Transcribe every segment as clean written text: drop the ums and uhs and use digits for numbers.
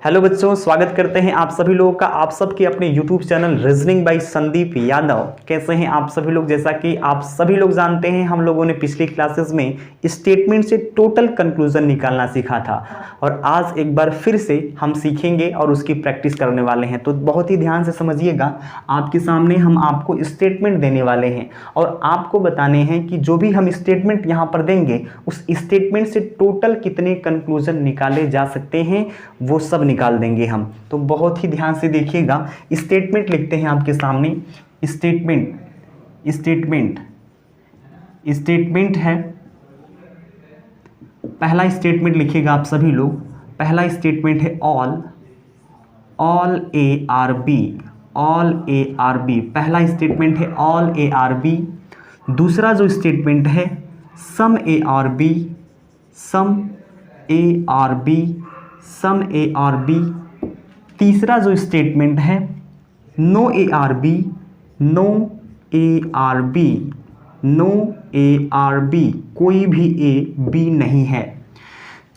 Hello बच्चों, स्वागत करते हैं आप सभी लोगों का आप सबके अपने YouTube channel reasoning bye Sandeep Yadav. कैसे हैं आप सभी लोग? जैसा कि आप सभी लोग जानते हैं, हम लोगों ने पिछली क्लासेस में स्टेटमेंट से टोटल कंक्लूजन निकालना सीखा था और आज एक बार फिर से हम सीखेंगे और उसकी प्रैक्टिस करने वाले हैं। तो बहुत ही ध्यान से समझिएगा, आपके सामने हम आपको स्टेटमेंट देने वाले हैं और आपको बताने हैं कि जो भी हम स्टेटमेंट यहाँ पर देंगे उस स्टेटमेंट से टोटल कितने कंक्लूजन निकाले जा सकते हैं वो सब निकाल देंगे हम। तो बहुत ही ध्यान से देखिएगा। स्टेटमेंट लिखते हैं आपके सामने। स्टेटमेंट है। पहला स्टेटमेंट लिखिएगा आप सभी लोग। पहला स्टेटमेंट है ऑल ए आर बी। पहला स्टेटमेंट है ऑल ए आर बी। दूसरा जो स्टेटमेंट है सम ए आर बी। तीसरा जो स्टेटमेंट है नो ए आर बी, कोई भी ए बी नहीं है।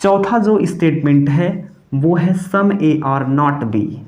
चौथा जो स्टेटमेंट है वो है some A are not B.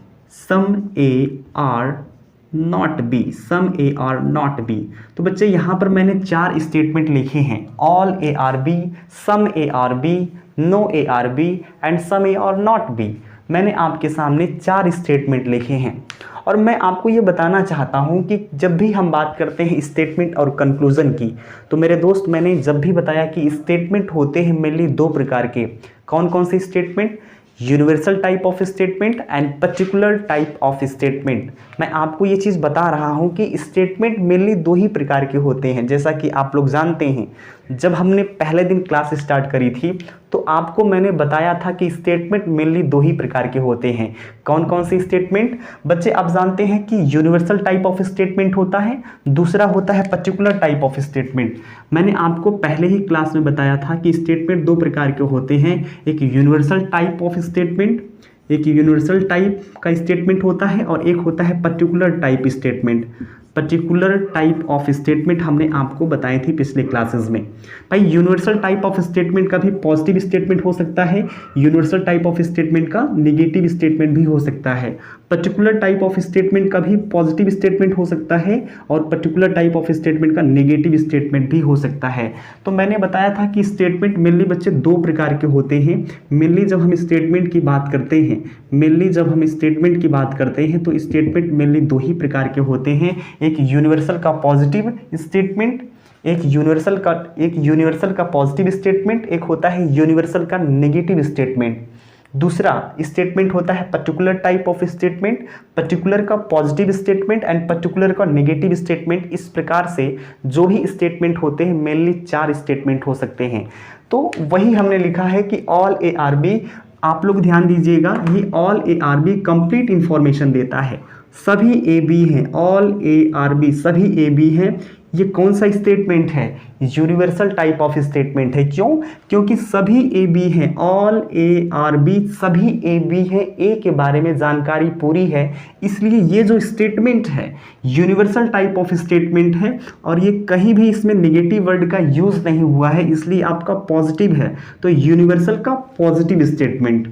तो बच्चे यहाँ पर मैंने 4 स्टेटमेंट लिखे हैं, all A are B, some A are B, no A are B and some A are not B. मैंने आपके सामने 4 स्टेटमेंट लिखे हैं और मैं आपको ये बताना चाहता हूँ कि जब भी हम बात करते हैं स्टेटमेंट और कंक्लूजन की, तो मेरे दोस्त मैंने जब भी बताया कि स्टेटमेंट होते हैं मेनली 2 प्रकार के। कौन कौन से statement? Universal type of statement and particular type of statement. मैं आपको ये चीज़ बता रहा हूँ कि स्टेटमेंट मेनली 2 ही प्रकार के होते हैं। जैसा कि आप लोग जानते हैं, जब हमने पहले दिन क्लास स्टार्ट करी थी तो आपको मैंने बताया था कि स्टेटमेंट मेनली 2 ही प्रकार के होते हैं। कौन कौन से स्टेटमेंट? बच्चे आप जानते हैं कि यूनिवर्सल टाइप ऑफ स्टेटमेंट होता है, दूसरा होता है पर्टिकुलर टाइप ऑफ स्टेटमेंट। मैंने आपको पहले ही क्लास में बताया था कि स्टेटमेंट 2 प्रकार के होते हैं। एक यूनिवर्सल टाइप ऑफ स्टेटमेंट, एक यूनिवर्सल टाइप का स्टेटमेंट होता है और एक होता है particular type statement. Particular type of statement हमने आपको बताई थी पिछले क्लासेस में। भाई यूनिवर्सल टाइप ऑफ स्टेटमेंट का भी पॉजिटिव स्टेटमेंट हो सकता है, यूनिवर्सल टाइप ऑफ स्टेटमेंट का नेगेटिव स्टेटमेंट भी हो सकता है। पर्टिकुलर टाइप ऑफ स्टेटमेंट का भी पॉजिटिव स्टेटमेंट हो सकता है और पर्टिकुलर टाइप ऑफ स्टेटमेंट का नेगेटिव स्टेटमेंट भी हो सकता है। तो मैंने बताया था कि स्टेटमेंट मेनली बच्चे 2 प्रकार के होते हैं। मेनली जब हम स्टेटमेंट की बात करते हैं तो स्टेटमेंट मेनली 2 ही प्रकार के होते हैं। एक यूनिवर्सल का पॉजिटिव स्टेटमेंट, एक यूनिवर्सल का पॉजिटिव स्टेटमेंट, एक होता है यूनिवर्सल का नेगेटिव स्टेटमेंट। दूसरा स्टेटमेंट होता है particular type of statement, particular का पॉजिटिव स्टेटमेंट एंड पर्टिकुलर का नेगेटिव स्टेटमेंट। इस प्रकार से जो भी स्टेटमेंट होते हैं मेनली 4 स्टेटमेंट हो सकते हैं। तो वही हमने लिखा है कि ऑल ए आर बी। आप लोग ध्यान दीजिएगा, ये all A are B complete information देता है। सभी ए बी हैं, ऑल ए आर बी सभी ए बी हैं। ये कौन सा स्टेटमेंट है? यूनिवर्सल टाइप ऑफ स्टेटमेंट है। क्यों? क्योंकि सभी ए बी हैं, ऑल ए आर बी सभी ए बी हैं, ए के बारे में जानकारी पूरी है, इसलिए ये जो स्टेटमेंट है यूनिवर्सल टाइप ऑफ स्टेटमेंट है और ये कहीं भी इसमें नेगेटिव वर्ड का यूज नहीं हुआ है, इसलिए आपका पॉजिटिव है। तो यूनिवर्सल का पॉजिटिव स्टेटमेंट।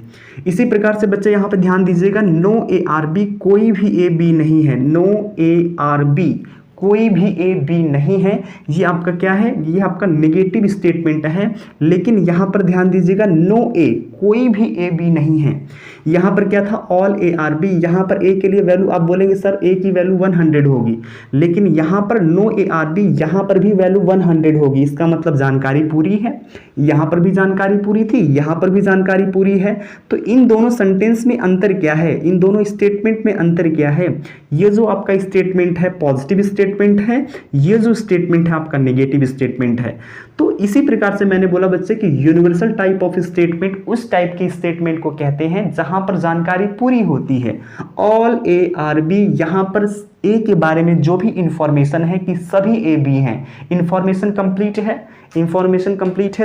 इसी प्रकार से बच्चे यहाँ पे ध्यान दीजिएगा, नो ए आर बी, कोई भी ए बी नहीं है। नो ए आर बी, कोई भी ए बी नहीं है। ये आपका क्या है? ये आपका नेगेटिव स्टेटमेंट है। लेकिन यहाँ पर ध्यान दीजिएगा, नो ए, कोई भी ए बी नहीं है। यहाँ पर क्या था? All A are B. यहाँ पर ए के लिए वैल्यू आप बोलेंगे सर ए की वैल्यू 100 होगी, लेकिन यहाँ पर नो ए आर बी, यहाँ पर भी वैल्यू 100 होगी। इसका मतलब जानकारी पूरी है। यहाँ पर भी जानकारी पूरी थी, यहाँ पर भी जानकारी पूरी है। तो इन दोनों सेंटेंस में अंतर क्या है? इन दोनों स्टेटमेंट में अंतर क्या है? ये जो आपका स्टेटमेंट है पॉजिटिव स्टेटमेंट है, ये जो स्टेटमेंट है आपका नेगेटिव स्टेटमेंट है। तो इसी प्रकार से मैंने बोला बच्चे कि यूनिवर्सल टाइप ऑफ स्टेटमेंट उस टाइप की स्टेटमेंट को कहते हैं जहां पर जानकारी पूरी होती है। ऑल ए आर बी, यहां पर ए के बारे में जो भी इंफॉर्मेशन है कि सभी ए बी हैं, इंफॉर्मेशन कंप्लीट है।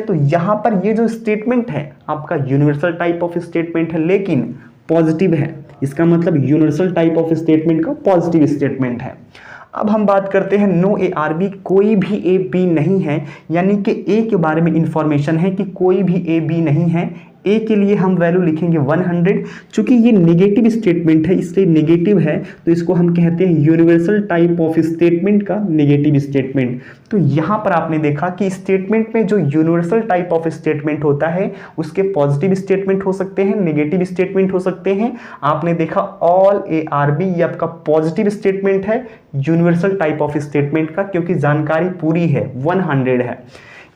तो यहां पर ये जो स्टेटमेंट है आपका यूनिवर्सल टाइप ऑफ स्टेटमेंट है लेकिन पॉजिटिव है। इसका मतलब यूनिवर्सल टाइप ऑफ स्टेटमेंट का पॉजिटिव स्टेटमेंट है। अब हम बात करते हैं नो ए आर बी, कोई भी ए बी नहीं है, यानी कि ए के बारे में इंफॉर्मेशन है कि कोई भी ए बी नहीं है। ए के लिए हम वैल्यू लिखेंगे 100। चूंकि ये नेगेटिव स्टेटमेंट है इसलिए नेगेटिव है, तो इसको हम कहते हैं यूनिवर्सल टाइप ऑफ स्टेटमेंट का नेगेटिव स्टेटमेंट। तो यहाँ पर आपने देखा कि स्टेटमेंट में जो यूनिवर्सल टाइप ऑफ स्टेटमेंट होता है उसके पॉजिटिव स्टेटमेंट हो सकते हैं, नेगेटिव स्टेटमेंट हो सकते हैं। आपने देखा ऑल ARB ये आपका पॉजिटिव स्टेटमेंट है यूनिवर्सल टाइप ऑफ स्टेटमेंट का, क्योंकि जानकारी पूरी है, 100 है।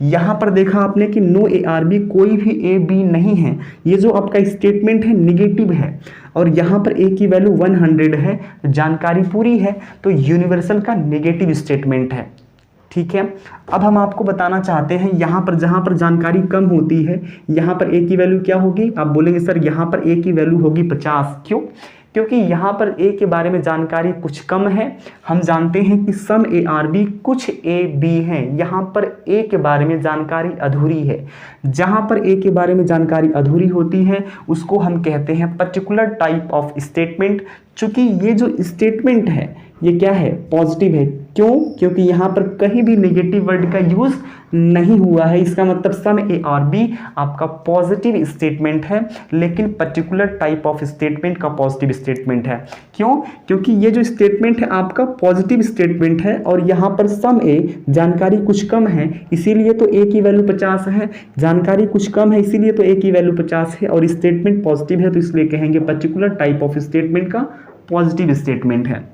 यहां पर देखा आपने कि नो ARB कोई भी AB नहीं है, ये जो आपका स्टेटमेंट है निगेटिव है, और यहां पर A की वैल्यू 100 है, जानकारी पूरी है, तो यूनिवर्सल का नेगेटिव स्टेटमेंट है। ठीक है, अब हम आपको बताना चाहते हैं यहाँ पर जहाँ पर जानकारी कम होती है यहाँ पर A की वैल्यू क्या होगी। आप बोलेंगे सर यहाँ पर A की वैल्यू होगी 50, क्यों? क्योंकि यहाँ पर A के बारे में जानकारी कुछ कम है। हम जानते हैं कि सम ARB कुछ AB हैं, यहाँ पर A के बारे में जानकारी अधूरी है। जहाँ पर A के बारे में जानकारी अधूरी होती है उसको हम कहते हैं पर्टिकुलर टाइप ऑफ स्टेटमेंट। चूंकि ये जो स्टेटमेंट है ये क्या है, पॉजिटिव है। क्यों? क्योंकि यहाँ पर कहीं भी नेगेटिव वर्ड का यूज नहीं हुआ है, इसका मतलब सम ARB आपका पॉजिटिव स्टेटमेंट है, लेकिन पर्टिकुलर टाइप ऑफ स्टेटमेंट का पॉजिटिव स्टेटमेंट है। क्यों? क्योंकि ये जो स्टेटमेंट है आपका पॉजिटिव स्टेटमेंट है, और यहाँ पर सम A जानकारी कुछ कम है इसीलिए तो A की वैल्यू 50 है, जानकारी कुछ कम है इसीलिए तो A की वैल्यू 50 है, और स्टेटमेंट पॉजिटिव है तो इसलिए कहेंगे पर्टिकुलर टाइप ऑफ स्टेटमेंट का पॉजिटिव स्टेटमेंट है।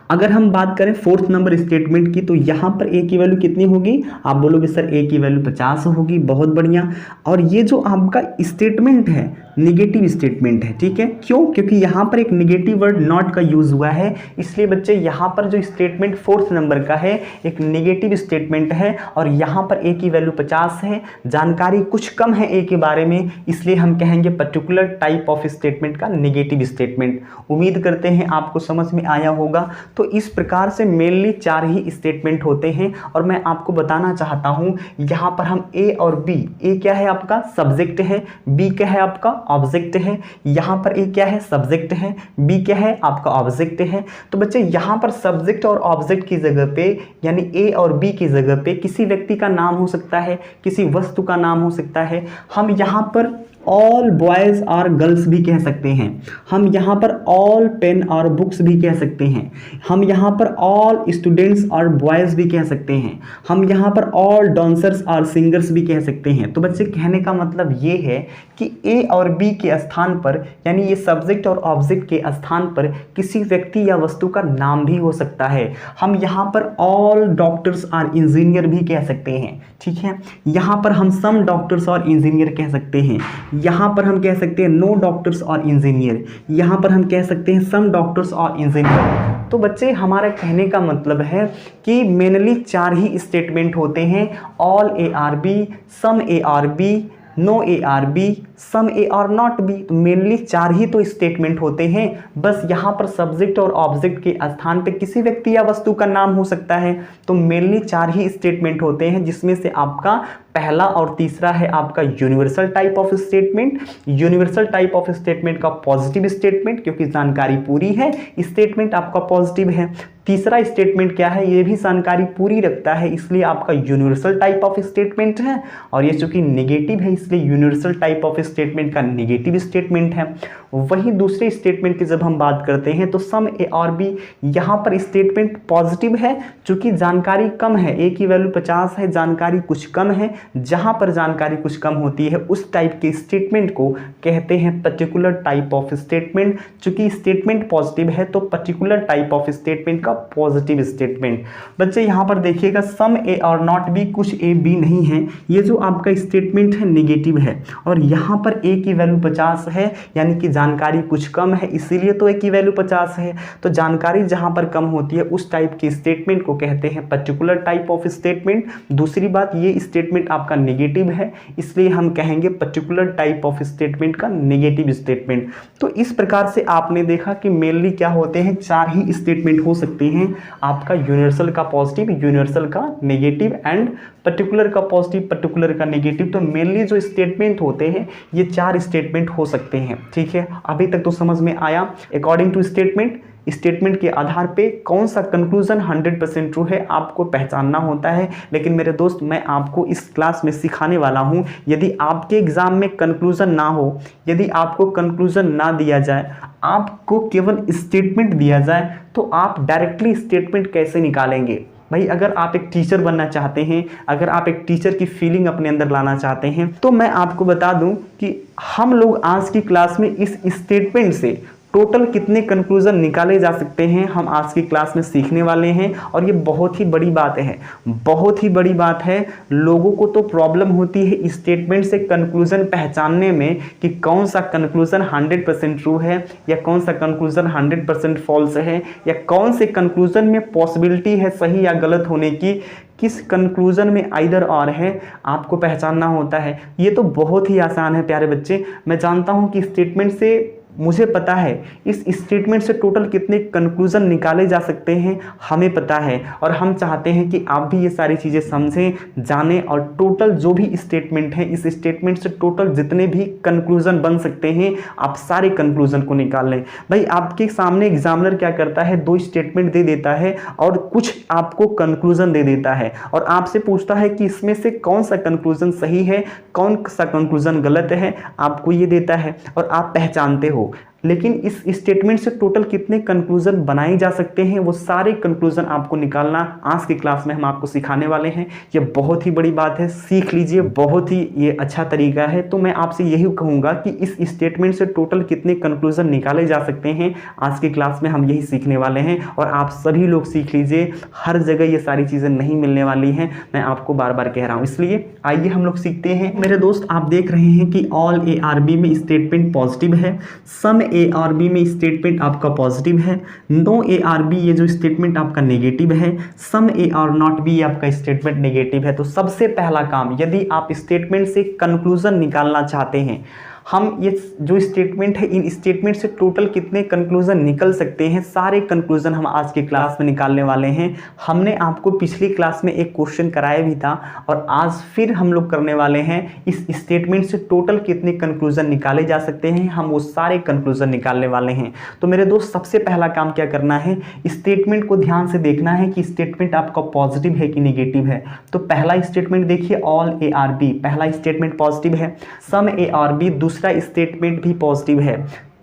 अगर हम बात करें फोर्थ नंबर स्टेटमेंट की, तो यहाँ पर A की वैल्यू कितनी होगी? आप बोलोगे सर A की वैल्यू 50 होगी, बहुत बढ़िया। और ये जो आपका स्टेटमेंट है निगेटिव स्टेटमेंट है, ठीक है। क्यों? क्योंकि यहाँ पर एक निगेटिव वर्ड नॉट का यूज हुआ है, इसलिए बच्चे यहाँ पर जो स्टेटमेंट फोर्थ नंबर का है एक निगेटिव स्टेटमेंट है, और यहाँ पर A की वैल्यू 50 है, जानकारी कुछ कम है A के बारे में, इसलिए हम कहेंगे पर्टिकुलर टाइप ऑफ स्टेटमेंट का नेगेटिव स्टेटमेंट। उम्मीद करते हैं आपको समझ में आया होगा। तो इस प्रकार से मेनली 4 ही स्टेटमेंट होते हैं, और मैं आपको बताना चाहता हूं यहाँ पर हम A और B, A क्या है आपका सब्जेक्ट है, B क्या है आपका ऑब्जेक्ट है। यहाँ पर A क्या है सब्जेक्ट है, B क्या है आपका ऑब्जेक्ट है। तो बच्चे यहाँ पर सब्जेक्ट और ऑब्जेक्ट की जगह पे यानी A और B की जगह पे किसी व्यक्ति का नाम हो सकता है, किसी वस्तु का नाम हो सकता है। हम यहाँ पर ऑल बॉयज़ और गर्ल्स भी कह सकते हैं, हम यहाँ पर ऑल पेन और बुक्स भी कह सकते हैं, हम यहाँ पर ऑल स्टूडेंट्स और बॉयज़ भी कह सकते हैं, हम यहाँ पर ऑल डांसर्स और सिंगर्स भी कह सकते हैं। तो बच्चे कहने का मतलब ये है कि A और B के स्थान पर यानी ये सब्जेक्ट और ऑब्जेक्ट के स्थान पर किसी व्यक्ति या वस्तु का नाम भी हो सकता है। हम यहाँ पर ऑल डॉक्टर्स और इंजीनियर भी कह सकते हैं, ठीक है। यहाँ पर हम सम डॉक्टर्स और इंजीनियर कह सकते हैं, यहाँ पर हम कह सकते हैं नो डॉक्टर्स और इंजीनियर, यहाँ पर हम कह सकते हैं सम डॉक्टर्स और इंजीनियर। तो बच्चे हमारा कहने का मतलब है कि मेनली 4 ही स्टेटमेंट होते हैं, all ARB, some ARB, no ARB, some A are not B। तो मेनली 4 ही तो स्टेटमेंट होते हैं, बस यहाँ पर सब्जेक्ट और ऑब्जेक्ट के स्थान पे किसी व्यक्ति या वस्तु का नाम हो सकता है। तो मेनली 4 ही स्टेटमेंट होते हैं, जिसमें से आपका पहला और तीसरा है आपका universal type of statement. Universal type of statement का पॉजिटिव स्टेटमेंट, क्योंकि जानकारी पूरी है, स्टेटमेंट आपका पॉजिटिव है। तीसरा स्टेटमेंट क्या है, ये भी जानकारी पूरी रखता है, इसलिए आपका यूनिवर्सल टाइप ऑफ स्टेटमेंट है, और ये चूंकि नेगेटिव है इसलिए यूनिवर्सल टाइप ऑफ स्टेटमेंट का नेगेटिव स्टेटमेंट है। वहीं दूसरे स्टेटमेंट की जब हम बात करते हैं तो सम A और B, यहाँ पर स्टेटमेंट पॉजिटिव है, चूंकि जानकारी कम है, A की वैल्यू 50 है, जानकारी कुछ कम है। जहाँ पर जानकारी कुछ कम होती है उस टाइप के स्टेटमेंट को कहते हैं पर्टिकुलर टाइप ऑफ स्टेटमेंट। चूंकि स्टेटमेंट पॉजिटिव है तो पर्टिकुलर टाइप ऑफ स्टेटमेंट का पॉजिटिव स्टेटमेंट। बच्चे यहाँ पर देखिएगा सम A और नॉट B, कुछ A B नहीं है, ये जो आपका स्टेटमेंट है नेगेटिव है, और यहाँ पर A की वैल्यू 50 है, यानी कि जानकारी कुछ कम है, इसीलिए तो A की वैल्यू 50 है। तो जानकारी जहाँ पर कम होती है उस टाइप के स्टेटमेंट को कहते हैं पर्टिकुलर टाइप ऑफ स्टेटमेंट। दूसरी बात, ये स्टेटमेंट आपका नेगेटिव है, इसलिए हम कहेंगे पर्टिकुलर टाइप ऑफ स्टेटमेंट का नेगेटिव स्टेटमेंट। तो इस प्रकार से आपने देखा कि मेनली क्या होते हैं, 4 ही स्टेटमेंट हो सकते हैं, आपका यूनिवर्सल का पॉजिटिव, यूनिवर्सल का नेगेटिव एंड पर्टिकुलर का पॉजिटिव, पर्टिकुलर का नेगेटिव। तो मेनली जो स्टेटमेंट होते हैं ये 4 स्टेटमेंट हो सकते हैं, ठीक है। अभी तक तो समझ में आया। अकॉर्डिंग टू स्टेटमेंट, स्टेटमेंट के आधार पे कौन सा कंक्लूजन 100% ट्रू है आपको पहचानना होता है। लेकिन मेरे दोस्त मैं आपको इस क्लास में सिखाने वाला हूँ, यदि आपके एग्जाम में कंक्लूजन ना हो, यदि आपको कंक्लूजन ना दिया जाए, आपको केवल स्टेटमेंट दिया जाए, तो आप डायरेक्टली स्टेटमेंट कैसे निकालेंगे। भाई अगर आप एक टीचर बनना चाहते हैं, अगर आप एक टीचर की फीलिंग अपने अंदर लाना चाहते हैं, तो मैं आपको बता दूं कि हम लोग आज की क्लास में इस स्टेटमेंट से टोटल कितने कंक्लूजन निकाले जा सकते हैं हम आज की क्लास में सीखने वाले हैं। और ये बहुत ही बड़ी बात है, बहुत ही बड़ी बात है। लोगों को तो प्रॉब्लम होती है स्टेटमेंट से कंक्लूजन पहचानने में कि कौन सा कंक्लूजन 100% ट्रू है या कौन सा कंक्लूजन 100% फॉल्स है, या कौन से कंक्लूजन में पॉसिबिलिटी है सही या गलत होने की, किस कंक्लूजन में आइदर और है, आपको पहचानना होता है। ये तो बहुत ही आसान है प्यारे बच्चे। मैं जानता हूँ कि स्टेटमेंट से, मुझे पता है इस स्टेटमेंट से टोटल कितने कंक्लूजन निकाले जा सकते हैं, हमें पता है। और हम चाहते हैं कि आप भी ये सारी चीज़ें समझें, जानें, और टोटल जो भी स्टेटमेंट है, इस स्टेटमेंट से टोटल जितने भी कंक्लूजन बन सकते हैं, आप सारे कंक्लूजन को निकाल लें। भाई आपके सामने एग्जामिनर क्या करता है, 2 स्टेटमेंट दे देता है और कुछ आपको कंक्लूजन दे देता है, और आपसे पूछता है कि इसमें से कौन सा कंक्लूजन सही है, कौन सा कंक्लूजन गलत है, आपको ये देता है और आप पहचानते हो। लेकिन इस स्टेटमेंट से टोटल कितने कंक्लूजन बनाए जा सकते हैं, वो सारे कंक्लूजन आपको निकालना आज की क्लास में हम आपको सिखाने वाले हैं। ये बहुत ही बड़ी बात है, सीख लीजिए, बहुत ही ये अच्छा तरीका है। तो मैं आपसे यही कहूँगा कि इस स्टेटमेंट से टोटल कितने कंक्लूजन निकाले जा सकते हैं, आज की क्लास में हम यही सीखने वाले हैं। और आप सभी लोग सीख लीजिए, हर जगह ये सारी चीज़ें नहीं मिलने वाली हैं, मैं आपको बार बार कह रहा हूँ। इसलिए आइए हम लोग सीखते हैं। मेरे दोस्त आप देख रहे हैं कि ऑल ARB में स्टेटमेंट पॉजिटिव है, सम ARB में स्टेटमेंट आपका पॉजिटिव है, नो ARB ये जो स्टेटमेंट आपका नेगेटिव है, सम AR नॉट भी आपका स्टेटमेंट नेगेटिव है। तो सबसे पहला काम, यदि आप स्टेटमेंट से कंक्लूजन निकालना चाहते हैं, हम ये जो स्टेटमेंट है, इन स्टेटमेंट से टोटल कितने कंक्लूजन निकल सकते हैं, सारे कंक्लूजन हम आज की क्लास में निकालने वाले हैं। हमने आपको पिछली क्लास में एक क्वेश्चन कराया भी था, और आज फिर हम लोग करने वाले हैं। इस स्टेटमेंट से टोटल कितने कंक्लूजन निकाले जा सकते हैं, हम वो सारे कंक्लूजन निकालने वाले हैं। तो मेरे दोस्त सबसे पहला काम क्या करना है, स्टेटमेंट को ध्यान से देखना है कि स्टेटमेंट आपका पॉजिटिव है कि निगेटिव है। तो पहला स्टेटमेंट देखिए, ऑल ARB, पहला स्टेटमेंट पॉजिटिव है। सम ARB दूसरा स्टेटमेंट भी पॉजिटिव है।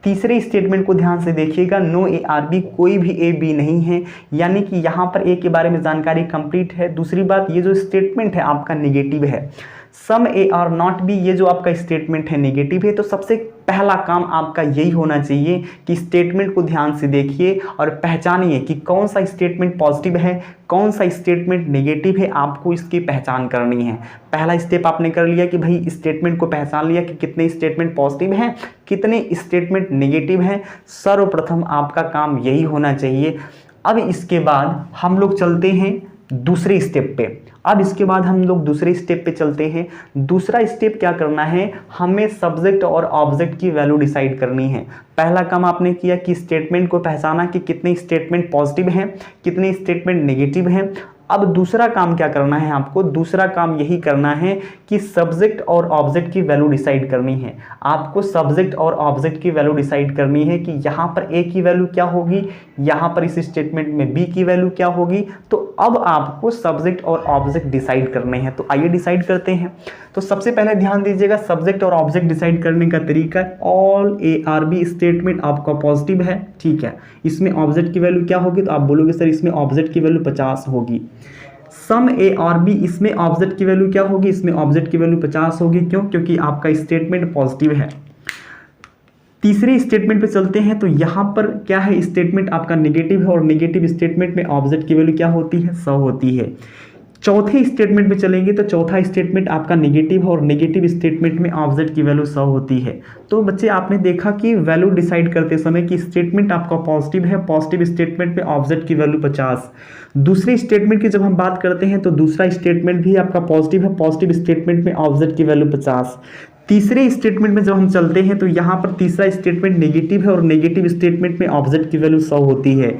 तीसरे स्टेटमेंट को ध्यान से देखिएगा, नो ARB, कोई भी A B नहीं है, यानी कि यहाँ पर A के बारे में जानकारी कंप्लीट है। दूसरी बात, ये जो स्टेटमेंट है आपका नेगेटिव है। सम AR नॉट भी, ये जो आपका स्टेटमेंट है नेगेटिव है। तो सबसे पहला काम आपका यही होना चाहिए कि स्टेटमेंट को ध्यान से देखिए और पहचानिए कि कौन सा स्टेटमेंट पॉजिटिव है, कौन सा स्टेटमेंट नेगेटिव है, आपको इसकी पहचान करनी है। पहला स्टेप आपने कर लिया कि भाई स्टेटमेंट को पहचान लिया कि कितने स्टेटमेंट पॉजिटिव हैं, कितने स्टेटमेंट नेगेटिव हैं। सर्वप्रथम आपका काम यही होना चाहिए। अब इसके बाद हम लोग चलते हैं दूसरे स्टेप पे। अब इसके बाद हम लोग दूसरे स्टेप पे चलते हैं। दूसरा स्टेप क्या करना है, हमें सब्जेक्ट और ऑब्जेक्ट की वैल्यू डिसाइड करनी है। पहला काम आपने किया कि स्टेटमेंट को पहचाना कि कितने स्टेटमेंट पॉजिटिव हैं, कितने स्टेटमेंट नेगेटिव हैं। अब दूसरा काम क्या करना है आपको, दूसरा काम यही करना है कि सब्जेक्ट और ऑब्जेक्ट की वैल्यू डिसाइड करनी है। आपको सब्जेक्ट और ऑब्जेक्ट की वैल्यू डिसाइड करनी है कि यहाँ पर A की वैल्यू क्या होगी, यहाँ पर इस स्टेटमेंट में B की वैल्यू क्या होगी। तो अब आपको सब्जेक्ट और ऑब्जेक्ट डिसाइड करने हैं। तो आइए डिसाइड करते हैं। तो सबसे पहले ध्यान दीजिएगा, सब्जेक्ट और ऑब्जेक्ट डिसाइड करने का तरीका, ऑल ARB स्टेटमेंट आपका पॉजिटिव है, ठीक है। इसमें ऑब्जेक्ट की वैल्यू क्या होगी, तो आप बोलोगे सर इसमें ऑब्जेक्ट की वैल्यू 50 होगी। सम ARB, इसमें ऑब्जेक्ट की वैल्यू क्या होगी, इसमें ऑब्जेक्ट की वैल्यू 50 होगी। क्यों, क्योंकि आपका स्टेटमेंट पॉजिटिव है। तीसरे स्टेटमेंट पे चलते हैं। तो यहाँ पर क्या है, स्टेटमेंट आपका नेगेटिव है और नेगेटिव स्टेटमेंट में ऑब्जेक्ट की वैल्यू क्या होती है, 100 होती है। चौथे स्टेटमेंट पे चलेंगे तो चौथा स्टेटमेंट आपका नेगेटिव है और नेगेटिव स्टेटमेंट में ऑब्जेक्ट की वैल्यू 100 होती है। तो बच्चे आपने देखा कि वैल्यू डिसाइड करते समय कि स्टेटमेंट आपका पॉजिटिव है, पॉजिटिव स्टेटमेंट में ऑब्जेक्ट की वैल्यू 50। दूसरे स्टेटमेंट की जब हम बात करते हैं तो दूसरा स्टेटमेंट भी आपका पॉजिटिव है, पॉजिटिव स्टेटमेंट में ऑब्जेक्ट की वैल्यू 50। तीसरे स्टेटमेंट में जब हम चलते हैं तो यहाँ पर तीसरा स्टेटमेंट नेगेटिव है और नेगेटिव स्टेटमेंट में ऑब्जेक्ट की वैल्यू 100 होती है।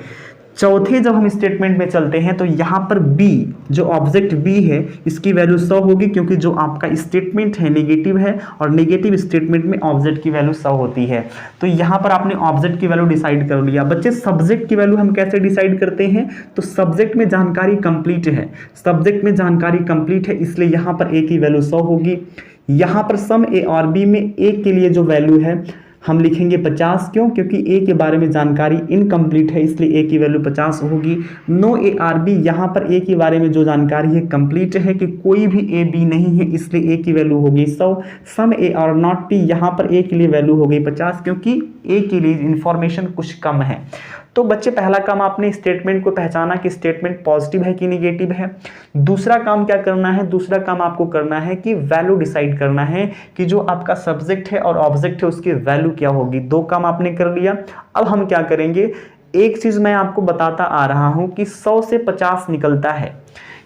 चौथे जब हम स्टेटमेंट में चलते हैं तो यहाँ पर बी, जो ऑब्जेक्ट बी है, इसकी वैल्यू 100 होगी, क्योंकि जो आपका स्टेटमेंट है नेगेटिव है और नेगेटिव स्टेटमेंट में ऑब्जेक्ट की वैल्यू 100 होती है। तो यहाँ पर आपने ऑब्जेक्ट की वैल्यू डिसाइड कर लिया। बच्चे सब्जेक्ट की वैल्यू हम कैसे डिसाइड करते हैं? तो सब्जेक्ट में जानकारी कंप्लीट है, सब्जेक्ट में जानकारी कंप्लीट है, इसलिए यहाँ पर ए की वैल्यू 100 होगी। यहाँ पर सम ए और बी में ए के लिए जो वैल्यू है हम लिखेंगे 50। क्यों? क्योंकि ए के बारे में जानकारी इनकम्प्लीट है, इसलिए ए की वैल्यू 50 होगी। नो ए आर बी, यहाँ पर ए के बारे में जो जानकारी है कंप्लीट है कि कोई भी ए बी नहीं है, इसलिए ए की वैल्यू होगी 100। सम ए और नॉट बी, यहाँ पर ए के लिए वैल्यू हो गई 50, क्योंकि ए के लिए इंफॉर्मेशन कुछ कम है। तो बच्चे पहला काम आपने स्टेटमेंट को पहचाना कि स्टेटमेंट पॉजिटिव है कि नेगेटिव है। दूसरा काम क्या करना है? दूसरा काम आपको करना है कि वैल्यू डिसाइड करना है कि जो आपका सब्जेक्ट है और ऑब्जेक्ट है उसकी वैल्यू क्या होगी। दो काम आपने कर लिया। अब हम क्या करेंगे, एक चीज मैं आपको बताता आ रहा हूं कि 100 से 50 निकलता है।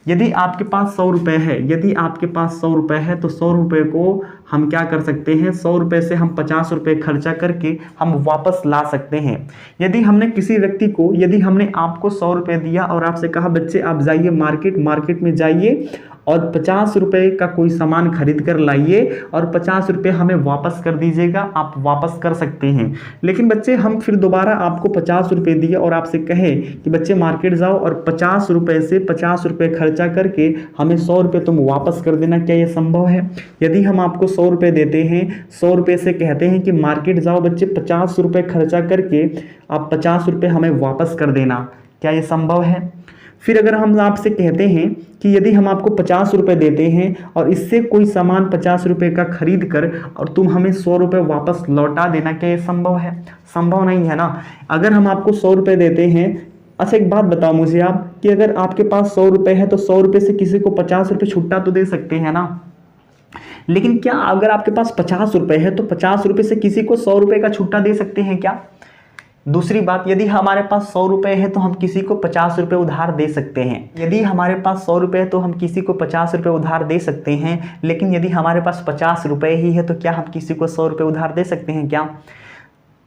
यदि आपके पास 100 रुपए है, यदि आपके पास 100 रुपए है तो 100 रुपए को हम क्या कर सकते हैं, 100 रुपए से हम 50 रुपए खर्चा करके हम वापस ला सकते हैं। यदि हमने किसी व्यक्ति को, यदि हमने आपको 100 रुपए दिया और आपसे कहा बच्चे आप जाइए मार्केट में जाइए और 50 रुपए का कोई सामान खरीद कर लाइए और 50 रुपए हमें वापस कर दीजिएगा, आप वापस कर सकते हैं। लेकिन बच्चे हम फिर दोबारा आपको 50 रुपए दिए और आपसे कहे कि बच्चे मार्केट जाओ और 50 रुपए से 50 रुपए खर्चा करके हमें 100 रुपए तुम वापस कर देना, क्या ये संभव है? यदि हम आपको 100 रुपए देते हैं, 100 रुपए से कहते हैं कि मार्केट जाओ बच्चे 50 रुपए खर्चा करके आप 50 रुपए हमें वापस कर देना, क्या ये संभव है? फिर अगर हम आपसे कहते हैं कि यदि हम आपको 50 रुपए देते हैं और इससे कोई सामान 50 रुपए का खरीद कर और तुम हमें 100 रुपए वापस लौटा देना, क्या ये संभव है? संभव नहीं है ना। अगर हम आपको 100 रुपए देते हैं, अच्छा एक बात बताओ मुझे आप कि अगर आपके पास 100 रुपए है तो 100 रुपए से किसी को 50 रुपए छुट्टा तो दे सकते हैं ना। लेकिन क्या अगर आपके पास 50 रुपए है तो 50 रुपए से किसी को 100 रुपए का छुट्टा दे सकते हैं क्या? दूसरी बात, यदि हमारे पास 100 रुपए है तो हम किसी को 50 रुपए उधार दे सकते हैं। यदि हमारे पास 100 रुपए है तो हम किसी को 50 रुपए उधार दे सकते हैं। लेकिन यदि हमारे पास 50 रुपए ही है तो क्या हम किसी को 100 रुपए उधार दे सकते हैं क्या?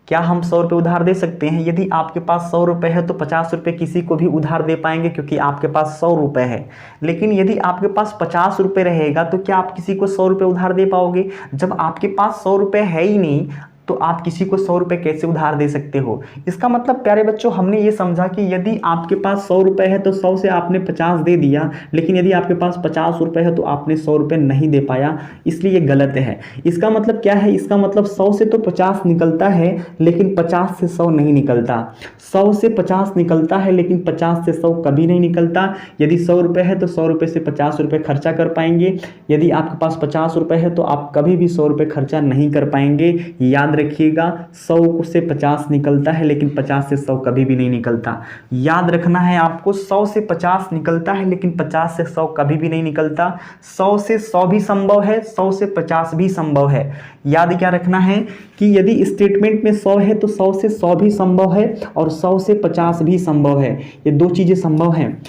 क्या हम 100 रुपए उधार दे सकते हैं? यदि आपके पास 100 रुपए है तो 50 रुपए किसी को भी उधार दे पाएंगे, क्योंकि आपके पास 100 रुपए है। लेकिन यदि आपके पास 50 रुपए रहेगा तो क्या आप किसी को 100 रुपए उधार दे पाओगे? जब आपके पास 100 रुपए है ही नहीं तो आप किसी को 100 रुपए कैसे उधार दे सकते हो? इसका मतलब प्यारे बच्चों हमने ये समझा कि यदि आपके पास 100 रुपए है तो 100 से आपने 50 दे दिया, लेकिन यदि आपके पास 50 रुपए है तो आपने 100 रुपए नहीं दे पाया, इसलिए ये गलत है। इसका मतलब क्या है? इसका मतलब 100 से तो 50 निकलता है लेकिन 50 से 100 नहीं निकलता। 100 से 50 निकलता है लेकिन 50 से 100 कभी नहीं निकलता। यदि 100 रुपए है तो 100 रुपए से 50 रुपए खर्चा कर पाएंगे। यदि आपके पास 50 रुपए है तो आप कभी भी 100 रुपए खर्चा नहीं कर पाएंगे। याद रखिएगा, 100 से 50 निकलता है लेकिन 50 से 100 कभी भी नहीं निकलता। याद रखना है आपको, 100 से 50 निकलता है लेकिन 50 से 100 कभी भी नहीं निकलता। 100 से 100 भी संभव है, 100 से 50 भी संभव है। याद क्या रखना है कि यदि स्टेटमेंट में 100 है तो 100 से 100 भी संभव है और 100 से 50 भी संभव है। ये दो चीज़ें संभव हैं,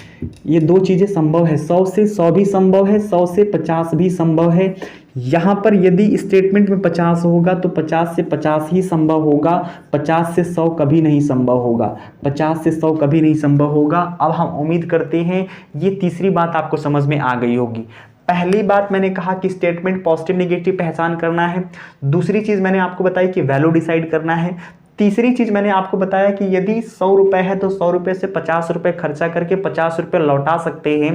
ये दो चीज़ें संभव है। 100 से 100 भी संभव है, 100 से 50 भी संभव है। यहाँ पर यदि स्टेटमेंट में 50 होगा तो 50 से 50 ही संभव होगा, 50 से 100 कभी नहीं संभव होगा, 50 से 100 कभी नहीं संभव होगा। अब हम उम्मीद करते हैं ये तीसरी बात आपको समझ में आ गई होगी। पहली बात मैंने कहा कि स्टेटमेंट पॉजिटिव नेगेटिव पहचान करना है। दूसरी चीज़ मैंने आपको बताई कि वैल्यू डिसाइड करना है। तीसरी चीज़ मैंने आपको बताया कि यदि 100 रुपए है तो 100 रुपए से 50 रुपए खर्चा करके 50 रुपए लौटा सकते हैं।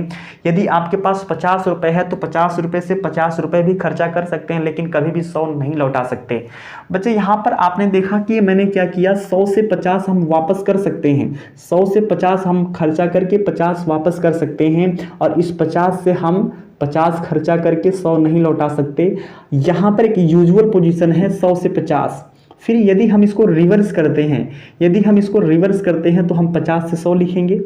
यदि आपके पास 50 रुपए है तो 50 रुपए से 50 रुपए भी खर्चा कर सकते हैं, लेकिन कभी भी 100 नहीं लौटा सकते। बच्चे यहाँ पर आपने देखा कि मैंने क्या किया, 100 से 50 हम वापस कर सकते हैं, 100 से 50 हम खर्चा करके 50 वापस कर सकते हैं, और इस 50 से हम 50 खर्चा करके 100 नहीं लौटा सकते। यहाँ पर एक यूजुअल पोजीशन है 100 से 50। फिर यदि हम इसको रिवर्स करते हैं, यदि हम इसको रिवर्स करते हैं तो हम 50 से 100 लिखेंगे।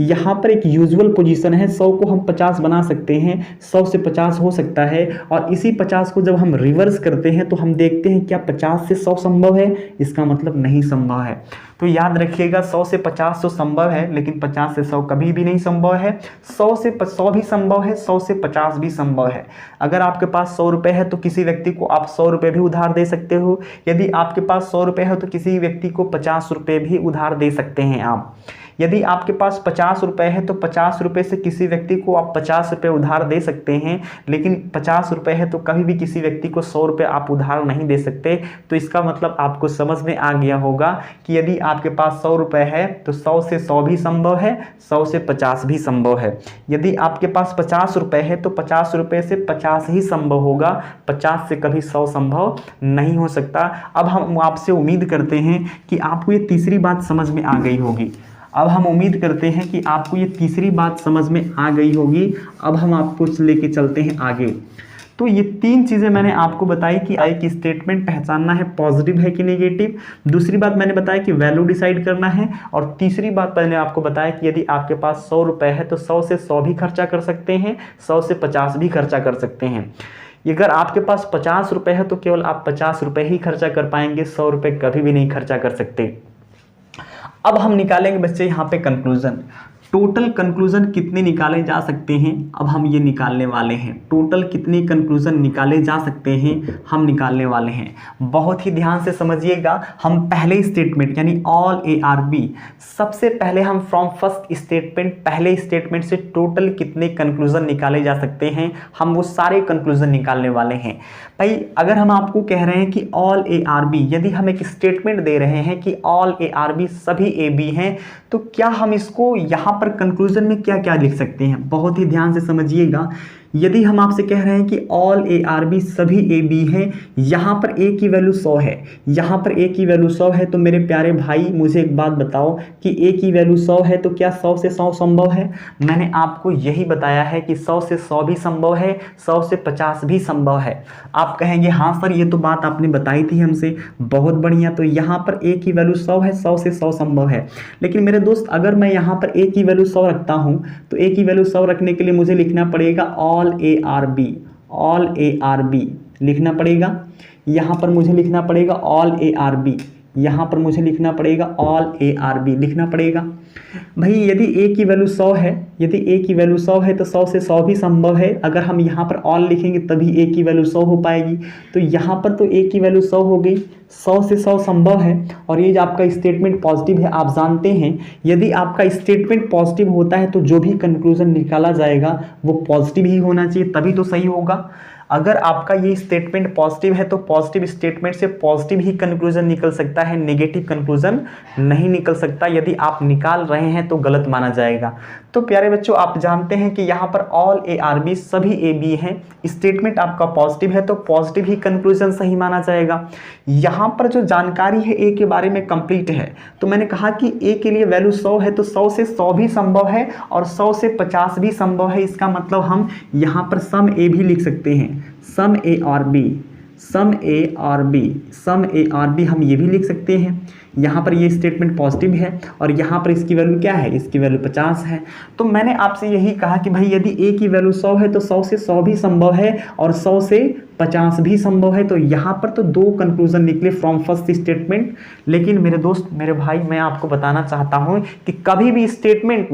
यहाँ पर एक यूजुअल पोजीशन है, 100 को हम 50 बना सकते हैं, 100 से 50 हो सकता है। और इसी 50 को जब हम रिवर्स करते हैं तो हम देखते हैं क्या 50 से 100 संभव है? इसका मतलब नहीं संभव है। तो याद रखिएगा, 100 से 50 तो संभव है लेकिन 50 से 100 कभी भी नहीं संभव है। 100 से 100 भी संभव है, 100 से 50 भी संभव है। अगर आपके पास 100 रुपए है तो किसी व्यक्ति को आप 100 रुपए भी उधार दे सकते हो। यदि आपके आपके पास 100 रुपये है तो किसी व्यक्ति को 50 रुपये भी उधार दे सकते हैं आप। यदि आपके पास 50 रुपये है तो 50 रुपये से किसी व्यक्ति को आप 50 रुपये उधार दे सकते हैं, लेकिन 50 रुपये है तो कभी भी किसी व्यक्ति को 100 रुपये आप उधार नहीं दे सकते। तो इसका मतलब आपको समझ में आ गया होगा कि यदि आपके पास 100 रुपये है तो 100 से 100 भी संभव है, 100 से 50 भी संभव है। यदि आपके पास 50 रुपये है तो 50 रुपये से 50 ही संभव होगा, 50 से कभी 100 संभव नहीं हो सकता। अब हम आपसे उम्मीद करते हैं कि आपको ये तीसरी बात समझ में आ गई होगी। अब हम उम्मीद करते हैं कि आपको ये तीसरी बात समझ में आ गई होगी। अब हम आपको लेके चलते हैं आगे। तो ये 3 चीज़ें मैंने आपको बताई कि एक स्टेटमेंट पहचानना है पॉजिटिव है कि नेगेटिव, दूसरी बात मैंने बताया कि वैल्यू डिसाइड करना है, और तीसरी बात मैंने आपको बताया कि यदि आपके पास 100 रुपये है तो 100 से 100 भी खर्चा कर सकते हैं, 100 से 50 भी खर्चा कर सकते हैं। अगर आपके पास 50 रुपये है तो केवल आप 50 रुपये ही खर्चा कर पाएंगे, 100 रुपये कभी भी नहीं खर्चा कर सकते। अब हम निकालेंगे बच्चे यहाँ पे कंक्लूजन। टोटल कंक्लूजन कितने निकाले जा सकते हैं, अब हम ये निकालने वाले हैं। टोटल कितने कंक्लूजन निकाले जा सकते हैं हम निकालने वाले हैं। बहुत ही ध्यान से समझिएगा। हम पहले स्टेटमेंट यानी ऑल ARB, सबसे पहले हम फ्रॉम फर्स्ट स्टेटमेंट, पहले स्टेटमेंट से टोटल कितने कंक्लूजन निकाले जा सकते हैं, हम वो सारे कंक्लूजन निकालने वाले हैं। भाई अगर हम आपको कह रहे हैं कि ऑल ARB, यदि हम एक स्टेटमेंट दे रहे हैं कि ऑल ARB सभी AB हैं, तो क्या हम इसको यहाँ पर कंक्लूजन में क्या क्या लिख सकते हैं, बहुत ही ध्यान से समझिएगा। यदि हम आपसे कह रहे हैं कि ऑल ARB सभी AB हैं, यहाँ पर A की वैल्यू 100 है, यहाँ पर A की वैल्यू 100 है, तो मेरे प्यारे भाई मुझे एक बात बताओ कि A की वैल्यू 100 है तो क्या 100 से 100 संभव है? मैंने आपको यही बताया है कि 100 से 100 भी संभव है, 100 से 50 भी संभव है। आप कहेंगे हाँ सर ये तो बात आपने बताई थी हमसे, बहुत बढ़िया। तो यहाँ पर A की वैल्यू 100 है, 100 से 100 संभव है। लेकिन मेरे दोस्त अगर मैं यहाँ पर A की वैल्यू 100 रखता हूँ तो A की वैल्यू 100 रखने के लिए मुझे लिखना पड़ेगा ऑल ARB लिखना पड़ेगा। यहाँ पर मुझे लिखना पड़ेगा ऑल ARB, यहाँ पर मुझे लिखना पड़ेगा ऑल ARB लिखना पड़ेगा। भाई यदि A की वैल्यू 100 है, यदि A की वैल्यू 100 है तो 100 से 100 भी संभव है। अगर हम यहाँ पर ऑल लिखेंगे तभी A की वैल्यू 100 हो पाएगी। तो यहाँ पर तो A की वैल्यू 100 हो गई, 100 से 100 संभव है। और ये जो आपका स्टेटमेंट पॉजिटिव है, आप जानते हैं यदि आपका स्टेटमेंट पॉजिटिव होता है तो जो भी कंक्लूजन निकाला जाएगा वो पॉजिटिव ही होना चाहिए, तभी तो सही होगा। अगर आपका ये स्टेटमेंट पॉजिटिव है तो पॉजिटिव स्टेटमेंट से पॉजिटिव ही कंक्लूजन निकल सकता है, नेगेटिव कंक्लूजन नहीं निकल सकता। यदि आप निकाल रहे हैं तो गलत माना जाएगा। तो प्यारे बच्चों आप जानते हैं कि यहाँ पर ऑल ARB सभी AB हैं, स्टेटमेंट आपका पॉजिटिव है तो पॉजिटिव ही कंक्लूजन सही माना जाएगा। यहाँ पर जो जानकारी है A के बारे में कंप्लीट है, तो मैंने कहा कि A के लिए वैल्यू 100 है तो 100 से 100 भी संभव है और 100 से 50 भी संभव है। इसका मतलब हम यहाँ पर सम A भी लिख सकते हैं, सम ARB हम ये भी लिख सकते हैं। यहाँ पर ये स्टेटमेंट पॉजिटिव है और यहाँ पर इसकी वैल्यू क्या है, इसकी वैल्यू 50 है। तो मैंने आपसे यही कहा कि भाई यदि A की वैल्यू 100 है तो 100 से 100 भी संभव है और 100 से 50 भी संभव है। तो यहाँ पर तो 2 कंक्लूजन निकले फ्रॉम फर्स्ट स्टेटमेंट। लेकिन मेरे दोस्त मेरे भाई मैं आपको बताना चाहता हूँ कि कभी भी स्टेटमेंट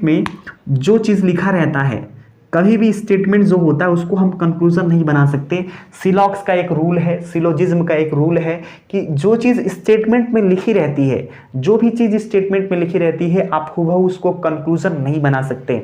में जो चीज़ लिखा रहता है, कभी भी स्टेटमेंट जो होता है उसको हम कंक्लूजन नहीं बना सकते। सिलॉक्स का एक रूल है, सिलोजिज्म का एक रूल है कि जो चीज़ स्टेटमेंट में लिखी रहती है, जो भी चीज़ स्टेटमेंट में लिखी रहती है आप हूबहू उसको कंक्लूजन नहीं बना सकते।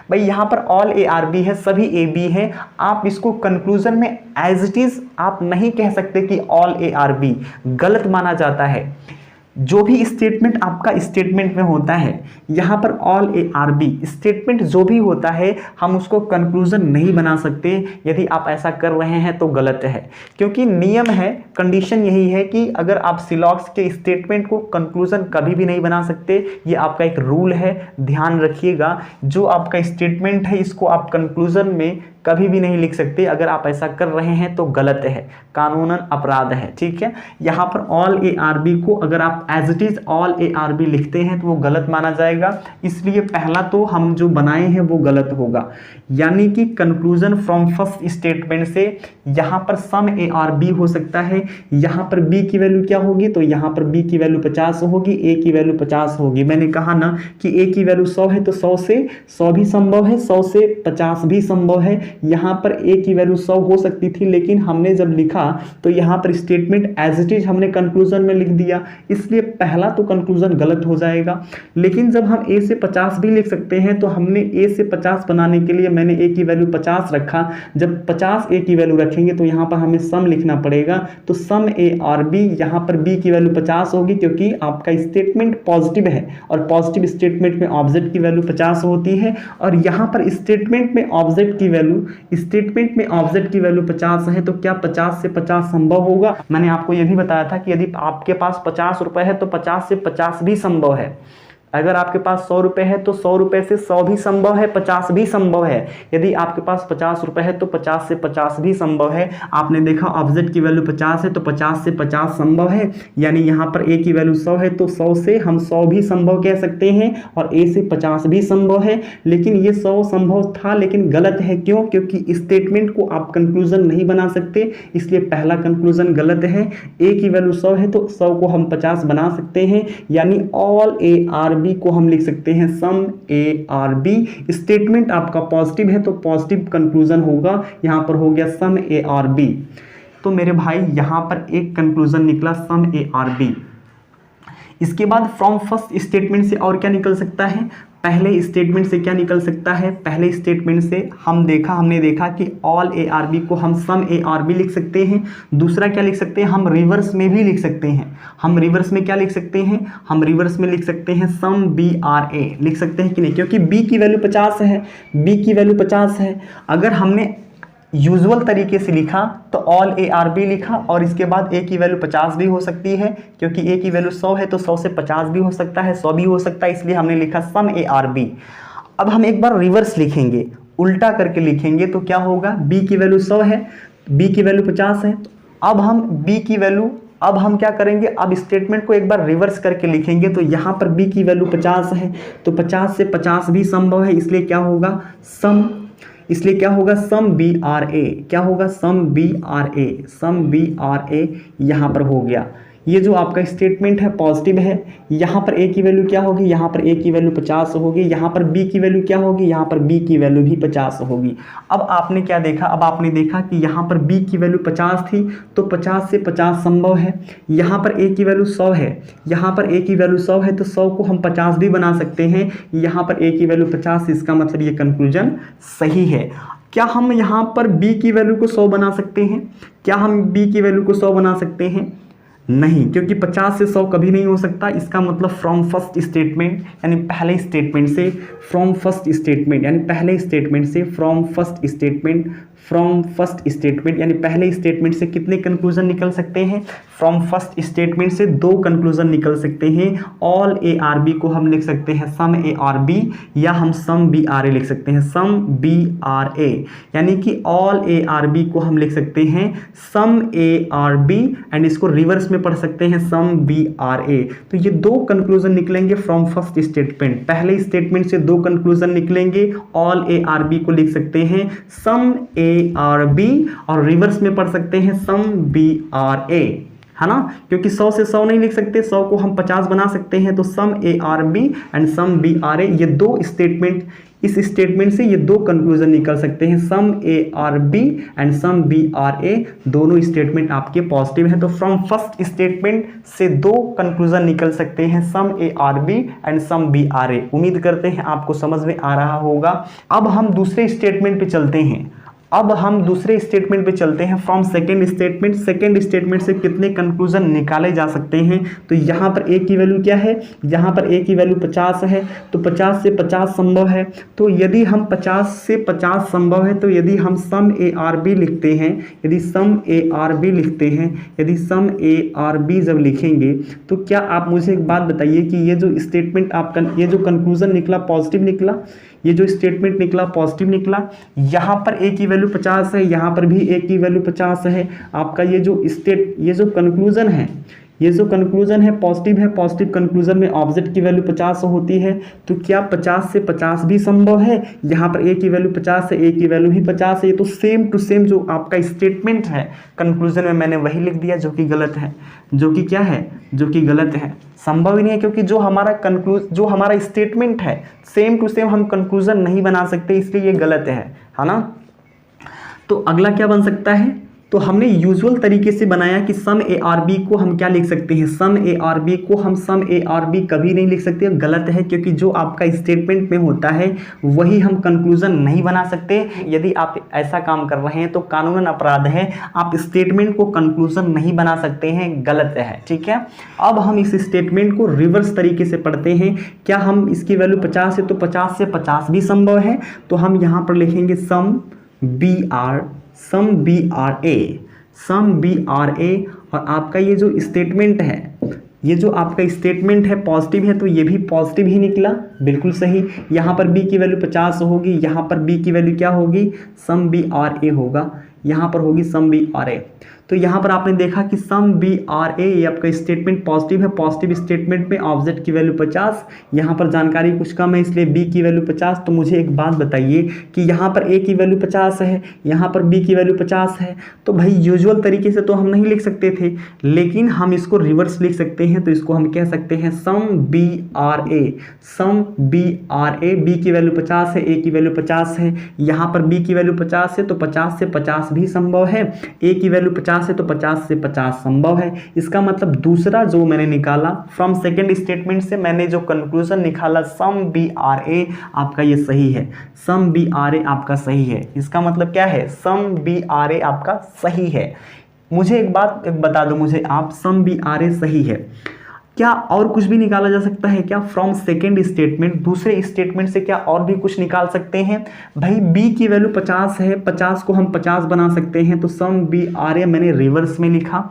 भाई यहाँ पर ऑल ARB है, सभी AB हैं, आप इसको कंक्लूजन में एज इट इज आप नहीं कह सकते कि ऑल ARB, गलत माना जाता है। जो भी स्टेटमेंट आपका स्टेटमेंट में होता है, यहाँ पर ऑल ARB स्टेटमेंट जो भी होता है हम उसको कंक्लूजन नहीं बना सकते। यदि आप ऐसा कर रहे हैं तो गलत है, क्योंकि नियम है, कंडीशन यही है कि अगर आप सिलॉक्स के स्टेटमेंट को कंक्लूजन कभी भी नहीं बना सकते। ये आपका एक रूल है, ध्यान रखिएगा। जो आपका स्टेटमेंट है इसको आप कंक्लूजन में कभी भी नहीं लिख सकते। अगर आप ऐसा कर रहे हैं तो गलत है, कानूनन अपराध है, ठीक है। यहाँ पर ऑल ARB को अगर आप as it is all ARB लिखते हैं तो वो गलत माना जाएगा। इसलिए पहला तो हम जो बनाए हैं वो गलत होगा, यानी कि कंक्लूजन फ्रॉम फर्स्ट स्टेटमेंट से यहाँ पर सम ARB हो सकता है। यहाँ पर B की वैल्यू क्या होगी, तो यहाँ पर B की वैल्यू 50 होगी, A की वैल्यू 50 होगी। मैंने कहा ना कि A की वैल्यू 100 है तो 100 से 100 भी संभव है, 100 से 50 भी संभव है। यहाँ पर ए की वैल्यू 100 हो सकती थी, लेकिन हमने जब लिखा तो यहाँ पर स्टेटमेंट एज इट इज हमने कंक्लूजन में लिख दिया, इसलिए पहला तो कंक्लूजन गलत हो जाएगा। लेकिन जब हम ए से 50 भी लिख सकते हैं, तो हमने ए से 50 बनाने के लिए मैंने ए की वैल्यू 50 रखा। जब 50 ए की वैल्यू रखेंगे तो यहाँ पर हमें सम लिखना पड़ेगा, तो सम ए आर बी, यहाँ पर बी की वैल्यू 50 होगी क्योंकि आपका स्टेटमेंट पॉजिटिव है और पॉजिटिव स्टेटमेंट में ऑब्जेक्ट की वैल्यू 50 होती है। और यहाँ पर स्टेटमेंट में ऑब्जेक्ट की वैल्यू 50 है, तो क्या 50 से 50 संभव होगा? मैंने आपको यह भी बताया था कि यदि आपके पास 50 रुपए है तो 50 से 50 भी संभव है। अगर आपके पास 100 रुपए है तो 100 रुपए से 100 भी संभव है, 50 भी संभव है। यदि आपके पास 50 रुपए है तो 50 से 50 भी संभव है। आपने देखा ऑब्जेक्ट की वैल्यू 50 है तो 50 से 50 संभव है, यानी यहाँ पर ए की वैल्यू 100 है तो 100 से हम 100 भी संभव कह सकते हैं और ए से 50 भी संभव है। लेकिन ये 100 संभव था लेकिन गलत है। क्यों? क्योंकि स्टेटमेंट को आप कंक्लूजन नहीं बना सकते, इसलिए पहला कंक्लूजन गलत है। ए की वैल्यू 100 है तो 100 को हम 50 बना सकते हैं, यानी ऑल ए आर बी को हम लिख सकते हैं some A are B. Statement आपका पॉजिटिव है तो पॉजिटिव कंक्लूजन होगा, यहां पर हो गया सम ए आर बी। तो मेरे भाई यहां पर एक कंक्लूजन निकला सम ए आर बी। इसके बाद फ्रॉम फर्स्ट स्टेटमेंट से और क्या निकल सकता है? पहले स्टेटमेंट से क्या निकल सकता है? पहले स्टेटमेंट से हमने देखा कि ऑल ए आर बी को हम सम ए आर बी लिख सकते हैं। दूसरा क्या लिख सकते हैं? हम रिवर्स में भी लिख सकते हैं। हम रिवर्स में क्या लिख सकते हैं? हम रिवर्स में लिख सकते हैं सम बी आर ए, लिख सकते हैं कि नहीं? क्योंकि बी की वैल्यू 50 है, बी की वैल्यू 50 है। अगर हमने यूजुअल तरीके से लिखा तो ऑल ए आर बी लिखा और इसके बाद ए की वैल्यू 50 भी हो सकती है, क्योंकि ए की वैल्यू 100 है तो 100 से 50 भी हो सकता है, 100 भी हो सकता है, इसलिए हमने लिखा सम ए आर बी। अब हम एक बार रिवर्स लिखेंगे, उल्टा करके लिखेंगे तो क्या होगा? बी की वैल्यू 100 है, बी की वैल्यू 50 है। अब हम क्या करेंगे? अब स्टेटमेंट को एक बार रिवर्स करके लिखेंगे तो यहाँ पर बी की वैल्यू 50 है तो 50 से 50 भी संभव है, इसलिए क्या होगा? सम बी आर ए। क्या होगा? सम बी आर ए यहाँ पर हो गया। ये जो आपका स्टेटमेंट है पॉजिटिव है, यहाँ पर ए की वैल्यू क्या होगी? यहाँ पर ए की वैल्यू 50 होगी। यहाँ पर बी की वैल्यू क्या होगी? यहाँ पर बी की वैल्यू भी 50 होगी। अब आपने क्या देखा? अब आपने देखा कि यहाँ पर बी की वैल्यू 50 थी तो 50 से 50 संभव है। यहाँ पर ए की वैल्यू 100 है, यहाँ पर ए की वैल्यू 100 है तो 100 को हम 50 भी बना सकते हैं। यहाँ पर ए की वैल्यू 50, इसका मतलब ये कंक्लूजन सही है। क्या हम यहाँ पर बी की वैल्यू को 100 बना सकते हैं? क्या हम बी की वैल्यू को 100 बना सकते हैं? नहीं, क्योंकि 50 से 100 कभी नहीं हो सकता। इसका मतलब फ्रॉम फर्स्ट स्टेटमेंट यानी पहले स्टेटमेंट से फ्रॉम फर्स्ट स्टेटमेंट यानी पहले स्टेटमेंट से कितने कंक्लूजन निकल सकते हैं? फ्रॉम फर्स्ट स्टेटमेंट से 2 कंक्लूजन निकल सकते हैं। ऑल ए आर बी को हम लिख सकते हैं सम ए आर बी, या हम सम बी आर ए लिख सकते हैं सम बी आर ए, यानी कि ऑल ए आर बी को हम लिख सकते हैं some A are B and इसको रिवर्स में पढ़ सकते हैं सम बी आर ए। तो ये 2 कंक्लूजन निकलेंगे फ्रॉम फर्स्ट स्टेटमेंट। पहले स्टेटमेंट से 2 कंक्लूजन निकलेंगे, ऑल ए आर बी को लिख सकते हैं सम ए आर बी और रिवर्स में पढ़ सकते हैं सम बी आर ए, है ना? क्योंकि 100 से 100 नहीं लिख सकते, 100 को हम 50 बना सकते हैं। तो some A are B and some B are A, ये 2 स्टेटमेंट, इस स्टेटमेंट से ये 2 कंक्लूजन निकल सकते हैं some A are B and some B are A. दोनों स्टेटमेंट आपके पॉजिटिव हैं, तो फ्रॉम फर्स्ट स्टेटमेंट से 2 कंक्लूजन निकल सकते हैं some A are B and some B are A. उम्मीद करते हैं आपको समझ में आ रहा होगा। अब हम दूसरे स्टेटमेंट पे चलते हैं। फ्रॉम सेकेंड स्टेटमेंट से कितने कंक्लूजन निकाले जा सकते हैं? तो यहाँ पर ए की वैल्यू क्या है? यहाँ पर ए की वैल्यू 50 है तो 50 से 50 संभव है। तो यदि हम 50 से 50 संभव है तो यदि हम सम ए आर बी लिखते हैं, यदि सम ए आर बी जब लिखेंगे तो क्या आप मुझे एक बात बताइए कि ये जो स्टेटमेंट आपका, ये जो कंक्लूजन निकला पॉजिटिव निकला, ये जो स्टेटमेंट निकला पॉजिटिव निकला। यहाँ पर ए की वैल्यू 50 है, यहाँ पर भी ए की वैल्यू 50 है। आपका ये जो कंक्लूजन है पॉजिटिव है। पॉजिटिव कंक्लूजन में ऑब्जेक्ट की वैल्यू 50 होती है, तो क्या 50 से 50 भी संभव है? यहाँ पर ए की वैल्यू 50 है, ए की वैल्यू भी 50 है। ये तो सेम टू सेम जो आपका स्टेटमेंट है कंक्लूजन में मैंने वही लिख दिया जो कि गलत है, जो कि क्या है, जो कि गलत है। संभव ही नहीं है, क्योंकि जो हमारा स्टेटमेंट है सेम टू सेम हम कंक्लूजन नहीं बना सकते, इसलिए ये गलत है ना। तो अगला क्या बन सकता है, तो हमने यूजुअल तरीके से बनाया कि सम ए आर बी को हम क्या लिख सकते हैं, सम ए आर बी को हम सम ए आर बी कभी नहीं लिख सकते, गलत है, क्योंकि जो आपका स्टेटमेंट में होता है वही हम कंक्लूजन नहीं बना सकते। यदि आप ऐसा काम कर रहे हैं तो कानूनन अपराध है, आप स्टेटमेंट को कंक्लूजन नहीं बना सकते हैं, गलत है, ठीक है। अब हम इस स्टेटमेंट को रिवर्स तरीके से पढ़ते हैं। क्या हम इसकी वैल्यू 50 है तो 50 से 50 भी संभव है, तो हम यहाँ पर लिखेंगे सम बी आर ए, और आपका ये जो स्टेटमेंट है, ये जो आपका स्टेटमेंट है पॉजिटिव है तो ये भी पॉजिटिव ही निकला, बिल्कुल सही। यहाँ पर बी की वैल्यू 50 होगी, यहाँ पर बी की वैल्यू क्या होगी, सम बी आर ए होगा, यहाँ पर होगी सम बी आर ए। तो यहाँ पर आपने देखा कि सम बी आर ए, ये आपका स्टेटमेंट पॉजिटिव है, पॉजिटिव स्टेटमेंट में ऑब्जेक्ट की वैल्यू 50, यहाँ पर जानकारी कुछ कम है इसलिए बी की वैल्यू 50। तो मुझे एक बात बताइए कि यहाँ पर ए की वैल्यू 50 है, यहाँ पर बी की वैल्यू 50 है, तो भाई यूजुअल तरीके से तो हम नहीं लिख सकते थे, लेकिन हम इसको रिवर्स लिख सकते हैं। तो इसको हम कह सकते हैं some B are A, B की वैल्यू 50 है, ए की वैल्यू 50 है, यहाँ पर बी की वैल्यू 50 है तो 50 से 50 भी संभव है, ए की वैल्यू 50 है तो 50 से 50 संभव है। इसका मतलब दूसरा जो मैंने निकाला फ्रॉम सेकंड स्टेटमेंट से मैंने जो कंक्लूजन निकाला सम बी आर ए, आपका ये सही है, सम बी आर ए आपका सही है। इसका मतलब क्या है, सम बी आर ए आपका सही है। मुझे एक बात बता दो मुझे आप, सम बी आर ए सही है, क्या और कुछ भी निकाला जा सकता है क्या फ्रॉम सेकेंड स्टेटमेंट, दूसरे स्टेटमेंट से क्या और भी कुछ निकाल सकते हैं? भाई बी की वैल्यू 50 है, 50 को हम 50 बना सकते हैं, तो सम बी आर ए मैंने रिवर्स में लिखा।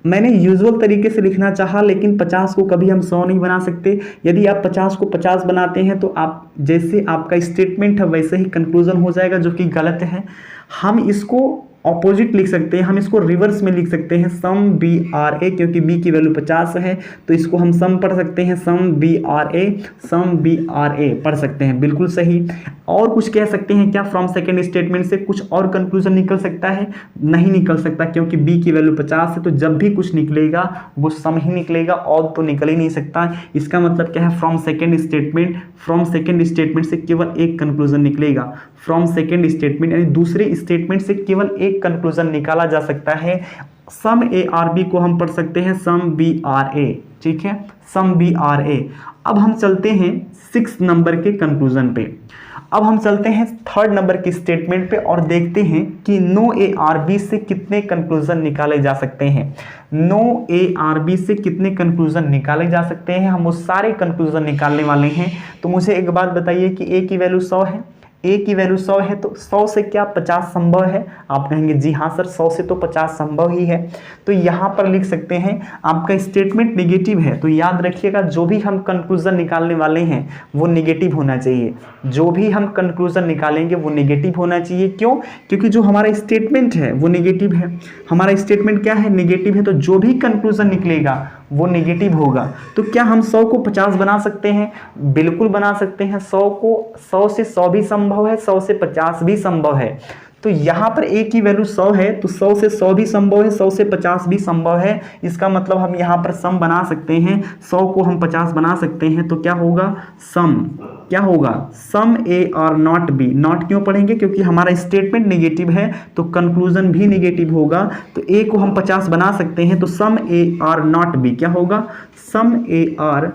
मैंने यूजुअल तरीके से लिखना चाहा, लेकिन 50 को कभी हम 100 नहीं बना सकते। यदि आप 50 को 50 बनाते हैं तो आप जैसे आपका स्टेटमेंट है वैसे ही कंक्लूजन हो जाएगा, जो कि गलत है। हम इसको ऑपोजिट लिख सकते हैं, हम इसको रिवर्स में लिख सकते हैं सम बी आर ए, क्योंकि बी की वैल्यू 50 है तो इसको हम सम पढ़ सकते हैं, सम बी आर ए पढ़ सकते हैं, बिल्कुल सही। और कुछ कह सकते हैं क्या फ्रॉम सेकेंड स्टेटमेंट से कुछ और कंक्लूजन निकल सकता है? नहीं निकल सकता, क्योंकि बी की वैल्यू 50 है तो जब भी कुछ निकलेगा वो सम ही निकलेगा, और तो निकल ही नहीं सकता। इसका मतलब क्या है, फ्रॉम सेकेंड स्टेटमेंट से केवल एक कंक्लूजन निकलेगा, फ्रॉम सेकेंड स्टेटमेंट यानी दूसरे स्टेटमेंट से केवल एक कंक्लूजन निकाला जा सकता है। सम ए आर बी को हम पढ़ सकते हैं सम बी आर ए, ठीक है, सम बी आर ए। अब हम चलते हैं 6 नंबर के कंक्लूजन पे, अब हम चलते हैं 3rd नंबर के स्टेटमेंट पे और देखते हैं कि नो ए आर बी से कितने कंक्लूजन निकाले जा सकते हैं। नो ए आर बी से कितने कंक्लूजन निकाले जा सकते हैं, हम वो सारे कंक्लूजन निकालने वाले हैं। तो मुझे एक बात बताइए कि ए की वैल्यू 100 है, ए की वैल्यू 100 है तो 100 से क्या 50 संभव है? आप कहेंगे जी हाँ सर 100 से तो 50 संभव ही है। तो यहाँ पर लिख सकते हैं आपका स्टेटमेंट नेगेटिव है, तो याद रखिएगा जो भी हम कंक्लूजन निकालने वाले हैं वो नेगेटिव होना चाहिए, जो भी हम कंक्लूजन निकालेंगे वो नेगेटिव होना चाहिए। क्यों? क्योंकि जो हमारा स्टेटमेंट है वो नेगेटिव है, हमारा स्टेटमेंट क्या है, नेगेटिव है, तो जो भी कंक्लूजन निकलेगा वो नेगेटिव होगा। तो क्या हम 100 को 50 बना सकते हैं? बिल्कुल बना सकते हैं। 100 से 100 भी संभव है, 100 से 50 भी संभव है। तो यहाँ पर ए की वैल्यू 100 है तो 100 से 100 भी संभव है, 100 से 50 भी संभव है। इसका मतलब हम यहाँ पर सम बना सकते हैं, 100 को हम 50 बना सकते हैं, तो क्या होगा, सम क्या होगा, some A are not B. Not क्यों पढ़ेंगे? क्योंकि हमारा स्टेटमेंट नेगेटिव है तो कंक्लूजन भी नेगेटिव होगा। तो ए को हम 50 बना सकते हैं, तो some A are not B क्या होगा, some A are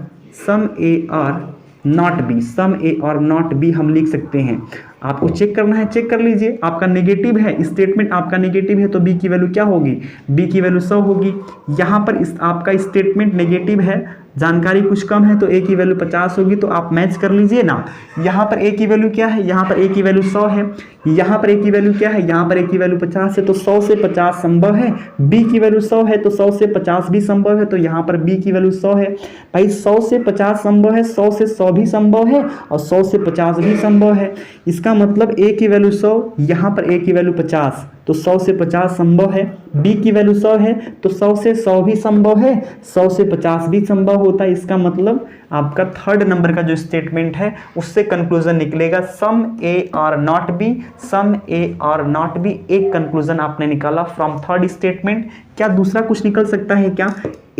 not B, some ए और नॉट बी हम लिख सकते हैं। आपको चेक करना है, चेक कर लीजिए। आपका नेगेटिव है, स्टेटमेंट आपका नेगेटिव है तो बी की वैल्यू क्या होगी, बी की वैल्यू 100 होगी। यहाँ पर आपका स्टेटमेंट नेगेटिव है, जानकारी कुछ कम है तो ए की वैल्यू 50 होगी, तो आप मैच कर लीजिए ना। यहाँ पर ए की वैल्यू क्या है, यहाँ पर ए की वैल्यू 100 है, यहाँ पर ए की वैल्यू क्या है, यहाँ पर ए की वैल्यू 50 है, तो 100 से 50 संभव है। बी की वैल्यू 100 है तो 100 से 50 भी संभव है, तो यहाँ पर बी की वैल्यू 100 है। भाई 100 से 50 संभव है, 100 से 100 भी संभव है और 100 से 50 भी संभव है। इसका मतलब ए की वैल्यू 100, यहाँ पर ए की वैल्यू 50, तो 100 से 50 संभव है। बी की वैल्यू 100 है तो 100 से 100 भी संभव है, 100 से 50 भी संभव होता है। इसका मतलब आपका थर्ड नंबर का जो स्टेटमेंट है उससे कंक्लूजन निकलेगा some A are not B, some A are not B, एक कंक्लूजन आपने निकाला फ्रॉम थर्ड स्टेटमेंट। क्या दूसरा कुछ निकल सकता है क्या?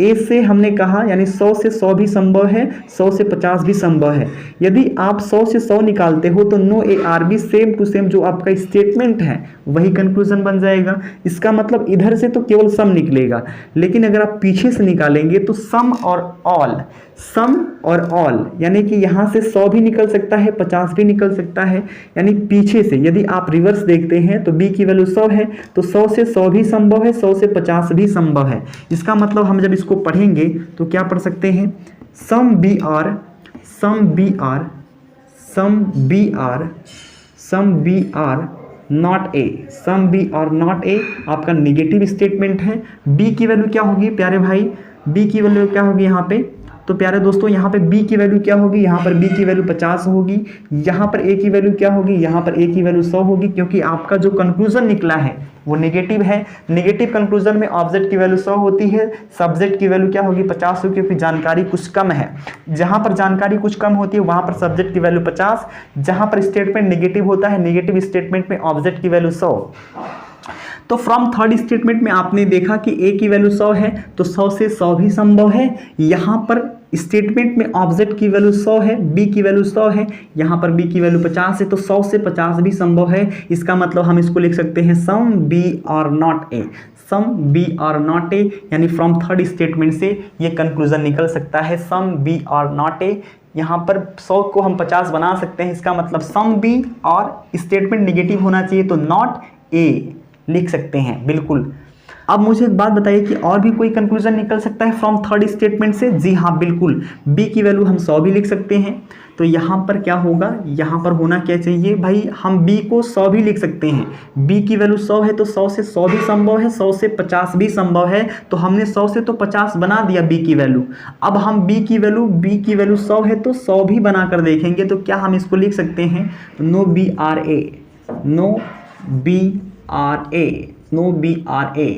ए से हमने कहा यानी 100 से 100 भी संभव है, 100 से 50 भी संभव है। यदि आप 100 से 100 निकालते हो तो no A are B same to same जो आपका स्टेटमेंट है वही कंक्लूजन बन जाएगा। इसका मतलब इधर से तो केवल सम निकलेगा, लेकिन अगर आप पीछे से निकालेंगे तो सम और ऑल, सम और ऑल यानी कि यहाँ से 100 भी निकल सकता है, 50 भी निकल सकता है। यानी पीछे से यदि आप रिवर्स देखते हैं तो b की वैल्यू 100 है तो 100 से 100 भी संभव है, 100 से 50 भी संभव है। इसका मतलब हम जब इसको पढ़ेंगे तो क्या पढ़ सकते हैं? Some B are, some B are, some B are, some B are not A, some B are not A आपका निगेटिव स्टेटमेंट है। b की वैल्यू क्या होगी प्यारे भाई? b की वैल्यू क्या होगी यहाँ पे? तो प्यारे दोस्तों यहाँ पे b की वैल्यू क्या होगी? यहाँ पर b की वैल्यू 50 होगी। यहाँ पर a की वैल्यू क्या होगी? यहाँ पर a की वैल्यू 100 होगी, क्योंकि आपका जो कंक्लूजन निकला है वो नेगेटिव है। नेगेटिव कंक्लूजन में ऑब्जेक्ट की वैल्यू 100 होती है, सब्जेक्ट की वैल्यू क्या होगी? 50 होगी, क्योंकि जानकारी कुछ कम है। जहाँ पर जानकारी कुछ कम होती है वहाँ पर सब्जेक्ट की वैल्यू 50, जहाँ पर स्टेटमेंट नेगेटिव होता है नेगेटिव स्टेटमेंट में ऑब्जेक्ट की वैल्यू 100। तो फ्रॉम थर्ड स्टेटमेंट में आपने देखा कि a की वैल्यू 100 है तो 100 से 100 भी संभव है। यहाँ पर स्टेटमेंट में ऑब्जेक्ट की वैल्यू 100 है, b की वैल्यू 100 है, यहाँ पर b की वैल्यू 50 है तो 100 से 50 भी संभव है। इसका मतलब हम इसको लिख सकते हैं some b are not a, some b are not a, यानी फ्रॉम थर्ड स्टेटमेंट से ये कंक्लूजन निकल सकता है some b are not a। यहाँ पर 100 को हम 50 बना सकते हैं, इसका मतलब सम b और स्टेटमेंट निगेटिव होना चाहिए तो नॉट a लिख सकते हैं। बिल्कुल। अब मुझे एक बात बताइए कि और भी कोई कंक्लूजन निकल सकता है फ्रॉम थर्ड स्टेटमेंट से? जी हाँ बिल्कुल, b की वैल्यू हम 100 भी लिख सकते हैं। तो यहाँ पर क्या होगा? यहाँ पर होना क्या चाहिए भाई? हम b को 100 भी लिख सकते हैं। b की वैल्यू 100 है तो 100 से 100 भी संभव है, 100 से 50 भी संभव है। तो हमने 100 से तो 50 बना दिया b की वैल्यू। अब हम b की वैल्यू 100 है तो 100 भी बना कर देखेंगे। तो क्या हम इसको लिख सकते हैं? No B are A, no B are A, no B are A,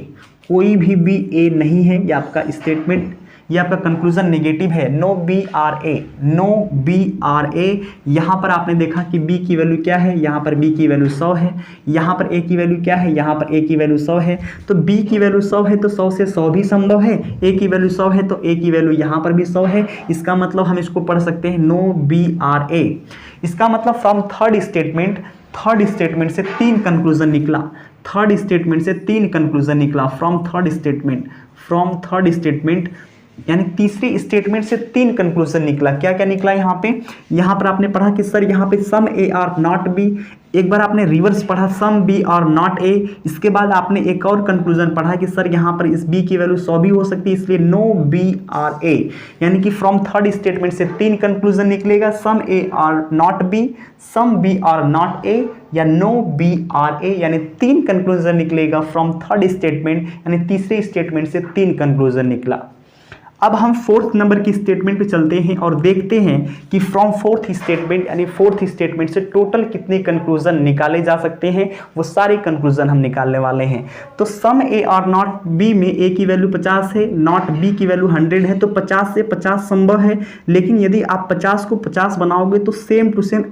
कोई भी बी ए नहीं है। ये आपका स्टेटमेंट, ये आपका कंक्लूजन नेगेटिव है। No B are A, no B are A. यहाँ पर आपने देखा कि b की वैल्यू क्या है? यहाँ पर b की वैल्यू 100 है। यहाँ पर a की वैल्यू क्या है? यहाँ पर a की वैल्यू 100 है। तो b की वैल्यू 100 है तो 100 से 100 भी संभव है। a की वैल्यू 100 है तो a की वैल्यू यहाँ पर भी 100 है। इसका मतलब हम इसको पढ़ सकते हैं नो बी आर ए। इसका मतलब फ्रॉम थर्ड स्टेटमेंट से 3 कंक्लूजन निकला, थर्ड स्टेटमेंट से 3 कंक्लूजन निकला फ्रॉम थर्ड स्टेटमेंट यानी तीसरे स्टेटमेंट से 3 कंक्लूजन निकला। क्या क्या निकला यहाँ पे? यहाँ पर आपने पढ़ा कि सर यहाँ पे some A are not B, एक बार आपने रिवर्स पढ़ा some B are not A. इसके बाद आपने एक और कंक्लूजन पढ़ा कि सर यहाँ पर इस b की वैल्यू 100 भी हो सकती है, इसलिए नो बी आर ए। यानी कि फ्रॉम थर्ड स्टेटमेंट से 3 कंक्लूजन निकलेगा, some A are not B, some B are not A या नो बी आर ए। यानी 3 कंक्लूजन निकलेगा फ्रॉम थर्ड स्टेटमेंट, यानी तीसरे स्टेटमेंट से 3 कंक्लूजन निकला। अब हम फोर्थ नंबर की स्टेटमेंट पे चलते हैं और देखते हैं कि फ्रॉम फोर्थ स्टेटमेंट यानी फोर्थ स्टेटमेंट से टोटल कितने कंक्लूजन निकाले जा सकते हैं। वो सारे कंक्लूजन हम निकालने वाले हैं। तो सम ए और नॉट बी में a की वैल्यू 50 है, नॉट b की वैल्यू 100 है, तो 50 से 50 संभव है। लेकिन यदि आप 50 को 50 बनाओगे तो same to same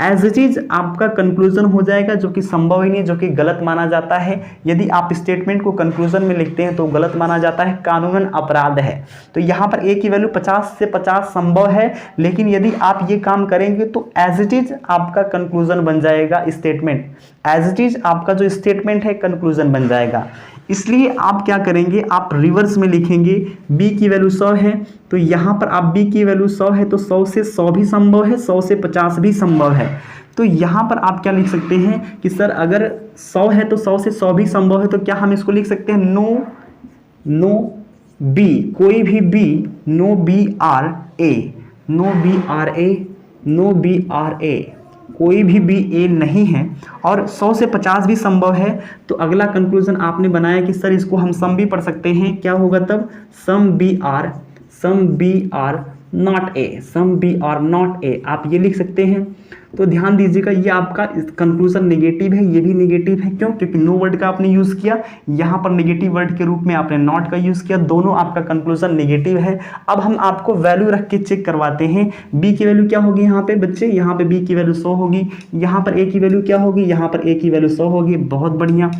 as it is आपका कंक्लूजन हो जाएगा, जो कि संभव ही नहीं, जो कि गलत माना जाता है। यदि आप स्टेटमेंट को कंक्लूजन में लिखते हैं तो गलत माना जाता है, कानूनन अपराध है। तो यहाँ पर a की वैल्यू 50 से 50 संभव है, लेकिन यदि आप ये काम करेंगे तो एज इट इज आपका कंक्लूजन बन जाएगा स्टेटमेंट, एज इट इज आपका जो स्टेटमेंट है कंक्लूजन बन जाएगा। इसलिए आप क्या करेंगे? आप रिवर्स में लिखेंगे b की वैल्यू 100 है तो यहाँ पर आप b की वैल्यू 100 है तो 100 से 100 भी संभव है, 100 से 50 भी संभव है। तो यहाँ पर आप क्या लिख सकते हैं कि सर अगर 100 है तो 100 से 100 भी संभव है, तो क्या हम इसको लिख सकते हैं नो b, कोई भी b, no B are A, no B are A, no B are A, कोई भी बी ए नहीं है और 100 से 50 भी संभव है। तो अगला कंक्लूजन आपने बनाया कि सर इसको हम सम भी पढ़ सकते हैं। क्या होगा तब? Some B are not A, some B are not A, आप ये लिख सकते हैं। तो ध्यान दीजिएगा, ये आपका कंक्लूजन नेगेटिव है, ये भी नेगेटिव है। क्यों? क्योंकि नो वर्ड का आपने यूज़ किया, यहाँ पर नेगेटिव वर्ड के रूप में आपने नॉट का यूज़ किया, दोनों आपका कंक्लूजन नेगेटिव है। अब हम आपको वैल्यू रख के चेक करवाते हैं। बी की वैल्यू क्या होगी यहाँ पे बच्चे? यहाँ पे बी की वैल्यू 100 होगी। यहाँ पर ए की वैल्यू क्या होगी? यहाँ पर ए की वैल्यू 100 होगी। बहुत बढ़िया।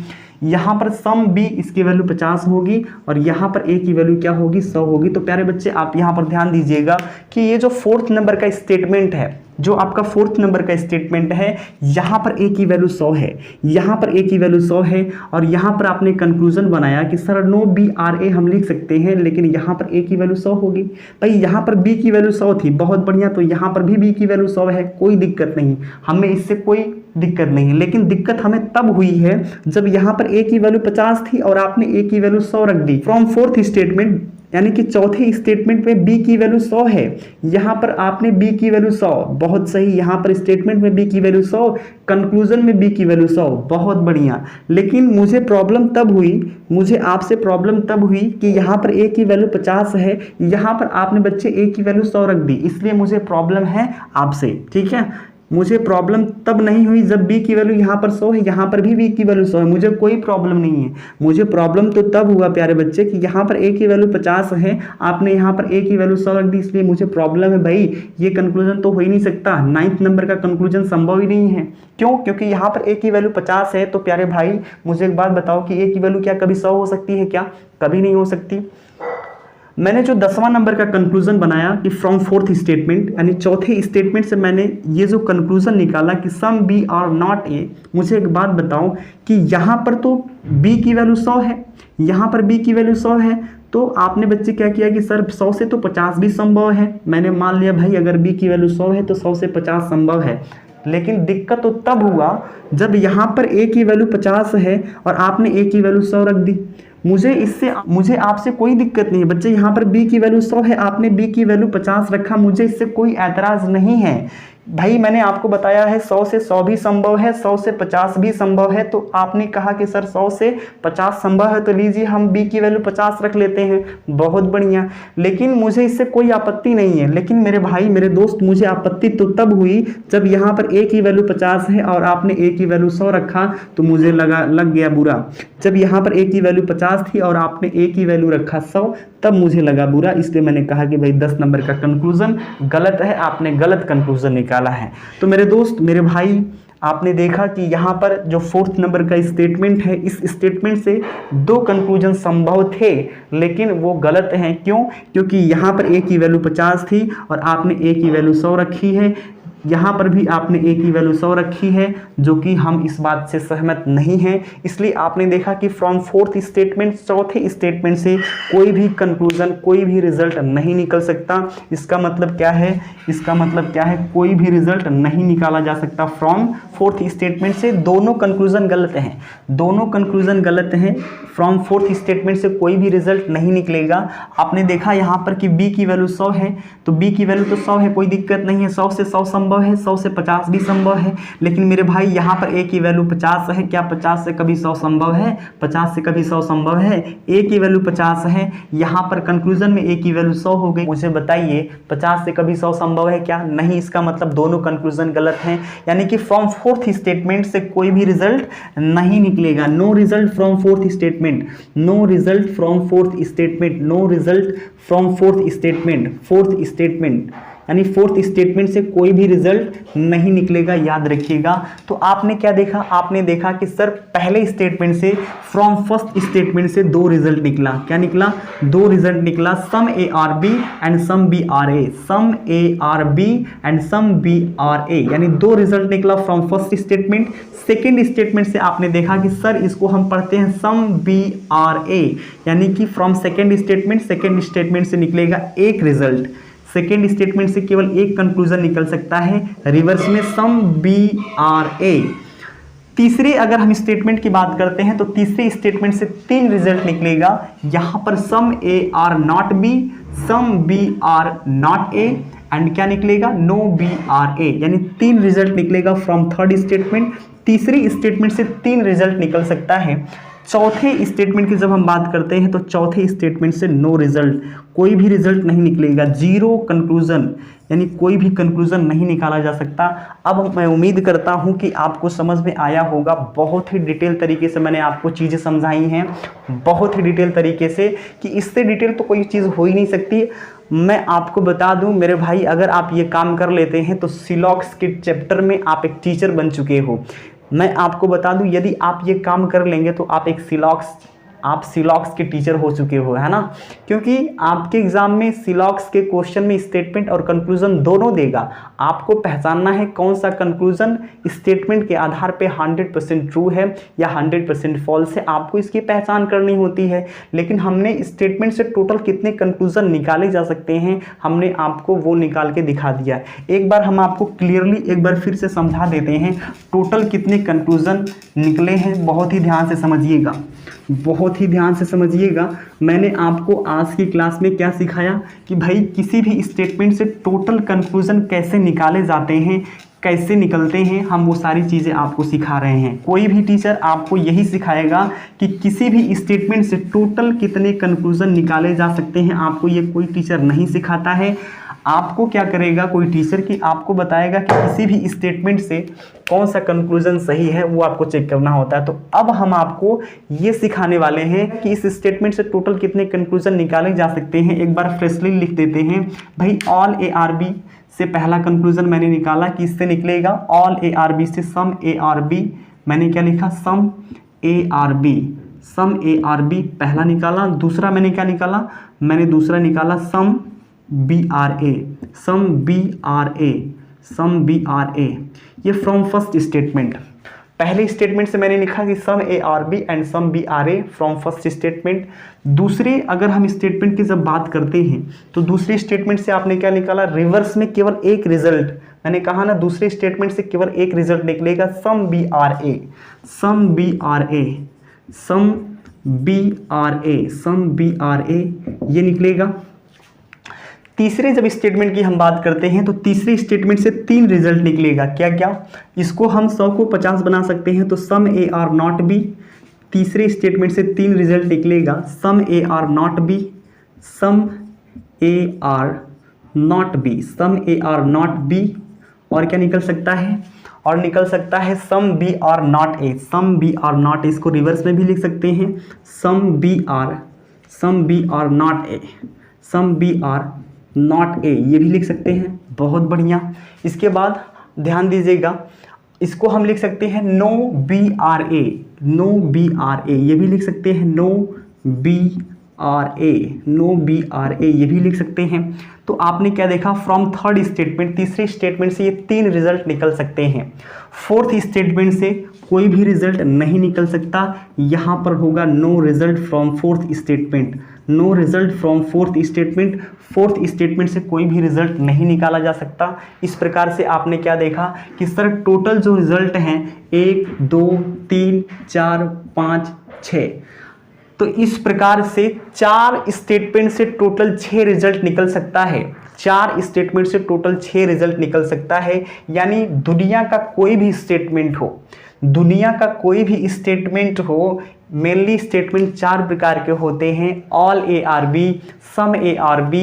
यहाँ पर सम बी, इसकी वैल्यू 50 होगी और यहाँ पर ए की वैल्यू क्या होगी? 100 होगी। तो प्यारे बच्चे आप यहाँ पर ध्यान दीजिएगा कि ये जो फोर्थ नंबर का स्टेटमेंट है, जो आपका फोर्थ नंबर का स्टेटमेंट है, यहाँ पर ए की वैल्यू 100 है, यहाँ पर ए की वैल्यू 100 है और यहाँ पर आपने कंक्लूजन बनाया कि सर नो बी आर ए हम लिख सकते हैं, लेकिन यहाँ पर ए की वैल्यू 100 होगी। भाई यहाँ पर बी की वैल्यू 100 थी, बहुत बढ़िया, तो यहाँ पर भी बी की वैल्यू 100 है, कोई दिक्कत नहीं, हमें इससे कोई दिक्कत नहीं है। लेकिन दिक्कत हमें तब हुई है जब यहाँ पर ए की वैल्यू 50 थी और आपने ए की वैल्यू 100 रख दी। फ्रॉम फोर्थ स्टेटमेंट यानी कि चौथे स्टेटमेंट में बी की वैल्यू 100 है, यहाँ पर आपने बी की वैल्यू 100, बहुत सही, यहाँ पर स्टेटमेंट में बी की वैल्यू 100, कंक्लूजन में बी की वैल्यू 100, बहुत बढ़िया। लेकिन मुझे प्रॉब्लम तब हुई, मुझे आपसे प्रॉब्लम तब हुई कि यहाँ पर ए की वैल्यू 50 है, यहाँ पर आपने बच्चे ए की वैल्यू 100 रख दी, इसलिए मुझे प्रॉब्लम है आपसे। ठीक है, मुझे प्रॉब्लम तब नहीं हुई जब बी की वैल्यू यहाँ पर 100 है, यहाँ पर भी बी की वैल्यू 100 है, मुझे कोई प्रॉब्लम नहीं है। मुझे प्रॉब्लम तो तब हुआ प्यारे बच्चे कि यहाँ पर ए की वैल्यू 50 है, आपने यहाँ पर ए की वैल्यू 100 रख दी, इसलिए मुझे प्रॉब्लम है। भाई ये कंक्लूजन तो हो ही नहीं सकता, 9th नंबर का कंक्लूजन संभव ही नहीं है। क्यों? क्योंकि यहाँ पर ए की वैल्यू 50 है। तो प्यारे भाई मुझे एक बात बताओ कि ए की वैल्यू क्या कभी 100 हो सकती है? क्या कभी नहीं हो सकती। मैंने जो 10वां नंबर का कंक्लूजन बनाया कि फ्रॉम फोर्थ स्टेटमेंट यानी चौथे स्टेटमेंट से मैंने ये जो कंक्लूजन निकाला कि some B are not A, मुझे एक बात बताओ कि यहाँ पर तो बी की वैल्यू 100 है, यहाँ पर बी की वैल्यू 100 है, तो आपने बच्चे क्या किया कि सर 100 से तो 50 भी संभव है। मैंने मान लिया भाई अगर बी की वैल्यू 100 है तो 100 से 50 संभव है। लेकिन दिक्कत तो तब हुआ जब यहाँ पर ए की वैल्यू 50 है और आपने ए की वैल्यू 100 रख दी। मुझे आपसे कोई दिक्कत नहीं है बच्चे, यहाँ पर बी की वैल्यू 100 है, आपने बी की वैल्यू 50 रखा, मुझे इससे कोई ऐतराज़ नहीं है। भाई मैंने आपको बताया है 100 से 100 भी संभव है, 100 से 50 भी संभव है, तो आपने कहा कि सर 100 से 50 संभव है, तो लीजिए हम बी की वैल्यू 50 रख लेते हैं, बहुत बढ़िया। लेकिन मुझे इससे कोई आपत्ति नहीं है। लेकिन मेरे भाई मेरे दोस्त, मुझे आपत्ति तो तब हुई जब यहाँ पर ए की वैल्यू 50 है और आपने ए की वैल्यू 100 रखा, तो मुझे लग गया बुरा। जब यहाँ पर ए की वैल्यू 50 थी और आपने ए की वैल्यू रखा 100, तब मुझे लगा बुरा। इसलिए मैंने कहा कि भाई 10 नंबर का कंक्लूजन गलत है, आपने गलत कंक्लूजन निकाला है। तो मेरे दोस्त मेरे भाई, आपने देखा कि यहाँ पर जो फोर्थ नंबर का स्टेटमेंट है, इस स्टेटमेंट से 2 कंक्लूजन संभव थे लेकिन वो गलत हैं। क्यों? क्योंकि यहाँ पर ए की वैल्यू 50 थी और आपने ए की वैल्यू 100 रखी है, यहाँ पर भी आपने ए की वैल्यू 100 रखी है, जो कि हम इस बात से सहमत नहीं हैं। इसलिए आपने देखा कि फ्रॉम फोर्थ स्टेटमेंट, चौथे स्टेटमेंट से कोई भी कंक्लूजन, कोई भी रिजल्ट नहीं निकल सकता। इसका मतलब क्या है? इसका मतलब क्या है? कोई भी रिजल्ट नहीं निकाला जा सकता फ्रॉम फोर्थ स्टेटमेंट से। दोनों कंक्लूजन गलत हैं, दोनों कंक्लूजन गलत हैं। फ्रॉम फोर्थ स्टेटमेंट से कोई भी रिजल्ट नहीं निकलेगा। आपने देखा यहाँ पर कि बी की वैल्यू 100 है, तो बी की वैल्यू तो 100 है, कोई दिक्कत नहीं है, 100 से 100 संभव है, 100 से 50 भी संभव है। लेकिन मेरे भाई यहाँ पर ए की वैल्यू 50 है, क्या 50 से कभी 100 संभव है? 50 से कभी 100 संभव है? ए की वैल्यू 50 है, यहाँ पर कंक्लूजन में ए की वैल्यू 100 हो गई। मुझे बताइए 50 से कभी 100 संभव है क्या? नहीं। इसका मतलब दोनों कंक्लूजन गलत हैं, यानी कि फ्रॉम फोर्थ स्टेटमेंट से कोई भी रिजल्ट नहीं निकलेगा। No result from fourth statement, no result from fourth statement, no result from fourth statement. Fourth statement यानी फोर्थ स्टेटमेंट से कोई भी रिजल्ट नहीं निकलेगा, याद रखिएगा। तो आपने क्या देखा? आपने देखा कि सर पहले स्टेटमेंट से, फ्रॉम फर्स्ट स्टेटमेंट से 2 रिजल्ट निकला। क्या निकला? 2 रिजल्ट निकला, some A are B and some B are A, some A are B and some B are A, यानी 2 रिजल्ट निकला from first statement. Second statement से आपने देखा कि सर इसको हम पढ़ते हैं सम बी आर ए, यानी कि फ्रॉम सेकेंड स्टेटमेंट से निकलेगा 1 रिजल्ट। सेकेंड स्टेटमेंट से केवल 1 कंक्लूजन निकल सकता है, रिवर्स में सम बी आर ए। तीसरे अगर हम स्टेटमेंट की बात करते हैं तो तीसरे स्टेटमेंट से 3 रिजल्ट निकलेगा। यहाँ पर some A are not B, some B are not A and क्या निकलेगा? नो बी आर ए, यानी 3 रिजल्ट निकलेगा फ्रॉम थर्ड स्टेटमेंट। तीसरी स्टेटमेंट से 3 रिजल्ट निकल सकता है। चौथे स्टेटमेंट की जब हम बात करते हैं तो चौथे स्टेटमेंट से नो रिजल्ट, कोई भी रिजल्ट नहीं निकलेगा, जीरो कंक्लूजन, यानी कोई भी कंक्लूजन नहीं निकाला जा सकता। अब मैं उम्मीद करता हूं कि आपको समझ में आया होगा, बहुत ही डिटेल तरीके से मैंने आपको चीज़ें समझाई हैं, बहुत ही डिटेल तरीके से, कि इससे डिटेल तो कोई चीज़ हो ही नहीं सकती। मैं आपको बता दूं मेरे भाई, अगर आप ये काम कर लेते हैं तो सिलॉक्स के चैप्टर में आप एक टीचर बन चुके हो। मैं आपको बता दूं, यदि आप ये काम कर लेंगे तो आप एक सिलॉक्स के टीचर हो चुके हो, है ना, क्योंकि आपके एग्जाम में सिलॉक्स के क्वेश्चन में स्टेटमेंट और कंक्लूजन दोनों देगा। आपको पहचानना है कौन सा कंक्लूजन स्टेटमेंट के आधार पे 100% ट्रू है या 100% फॉल्स है, आपको इसकी पहचान करनी होती है। लेकिन हमने स्टेटमेंट से टोटल कितने कंक्लूजन निकाले जा सकते हैं, हमने आपको वो निकाल के दिखा दिया। एक बार हम आपको क्लियरली एक बार फिर से समझा देते हैं टोटल कितने कंक्लूजन निकले हैं। बहुत ही ध्यान से समझिएगा, बहुत ही ध्यान से समझिएगा। मैंने आपको आज की क्लास में क्या सिखाया कि भाई किसी भी स्टेटमेंट से टोटल कंक्लूजन कैसे निकाले जाते हैं, कैसे निकलते हैं, हम वो सारी चीज़ें आपको सिखा रहे हैं। कोई भी टीचर आपको यही सिखाएगा कि किसी भी स्टेटमेंट से टोटल कितने कंक्लूजन निकाले जा सकते हैं, आपको ये कोई टीचर नहीं सिखाता है। आपको क्या करेगा कोई टीचर कि आपको बताएगा कि किसी भी स्टेटमेंट से कौन सा कंक्लूजन सही है, वो आपको चेक करना होता है। तो अब हम आपको ये सिखाने वाले हैं कि इस स्टेटमेंट से टोटल कितने कंक्लूजन निकाले जा सकते हैं। एक बार फ्रेशली लिख देते हैं भाई, ऑल ARB से पहला कंक्लूजन मैंने निकाला कि इससे निकलेगा ऑल ARB से सम ARB, मैंने क्या लिखा, सम ARB पहला निकाला। दूसरा मैंने क्या निकाला, मैंने दूसरा निकाला सम BRA, ये फ्रॉम फर्स्ट स्टेटमेंट। पहले स्टेटमेंट से मैंने लिखा कि some ARB and some BRA from first statement. दूसरे अगर हम स्टेटमेंट की जब बात करते हैं तो दूसरे स्टेटमेंट से आपने क्या निकाला, रिवर्स में केवल एक रिजल्ट, मैंने कहा ना दूसरे स्टेटमेंट से केवल एक रिजल्ट निकलेगा, सम BRA ये निकलेगा। तीसरे जब स्टेटमेंट की हम बात करते हैं तो तीसरे स्टेटमेंट से 3 रिजल्ट निकलेगा। क्या क्या, इसको हम 100 को 50 बना सकते हैं तो सम AR नॉट B, तीसरे स्टेटमेंट से 3 रिजल्ट निकलेगा, some AR not B, some AR not B, और क्या निकल सकता है, और निकल सकता है सम BR नॉट A, इसको रिवर्स में भी लिख सकते हैं, सम BR नॉट A ये भी लिख सकते हैं। बहुत बढ़िया। इसके बाद ध्यान दीजिएगा, इसको हम लिख सकते हैं नो BRA, ये भी लिख सकते हैं, नो BRA ये भी लिख सकते हैं। तो आपने क्या देखा, फ्रॉम थर्ड स्टेटमेंट, तीसरे स्टेटमेंट से ये 3 रिजल्ट निकल सकते हैं। फोर्थ स्टेटमेंट से कोई भी रिजल्ट नहीं निकल सकता, यहाँ पर होगा no result from fourth statement, fourth statement से कोई भी रिजल्ट नहीं निकाला जा सकता। इस प्रकार से आपने क्या देखा कि सर टोटल जो रिजल्ट हैं 1 2 3 4 5 6, तो इस प्रकार से 4 स्टेटमेंट से टोटल 6 रिजल्ट निकल सकता है, 4 स्टेटमेंट से टोटल 6 रिजल्ट निकल सकता है। यानी दुनिया का कोई भी स्टेटमेंट हो, मेनली स्टेटमेंट 4 प्रकार के होते हैं, all ARB, some ARB,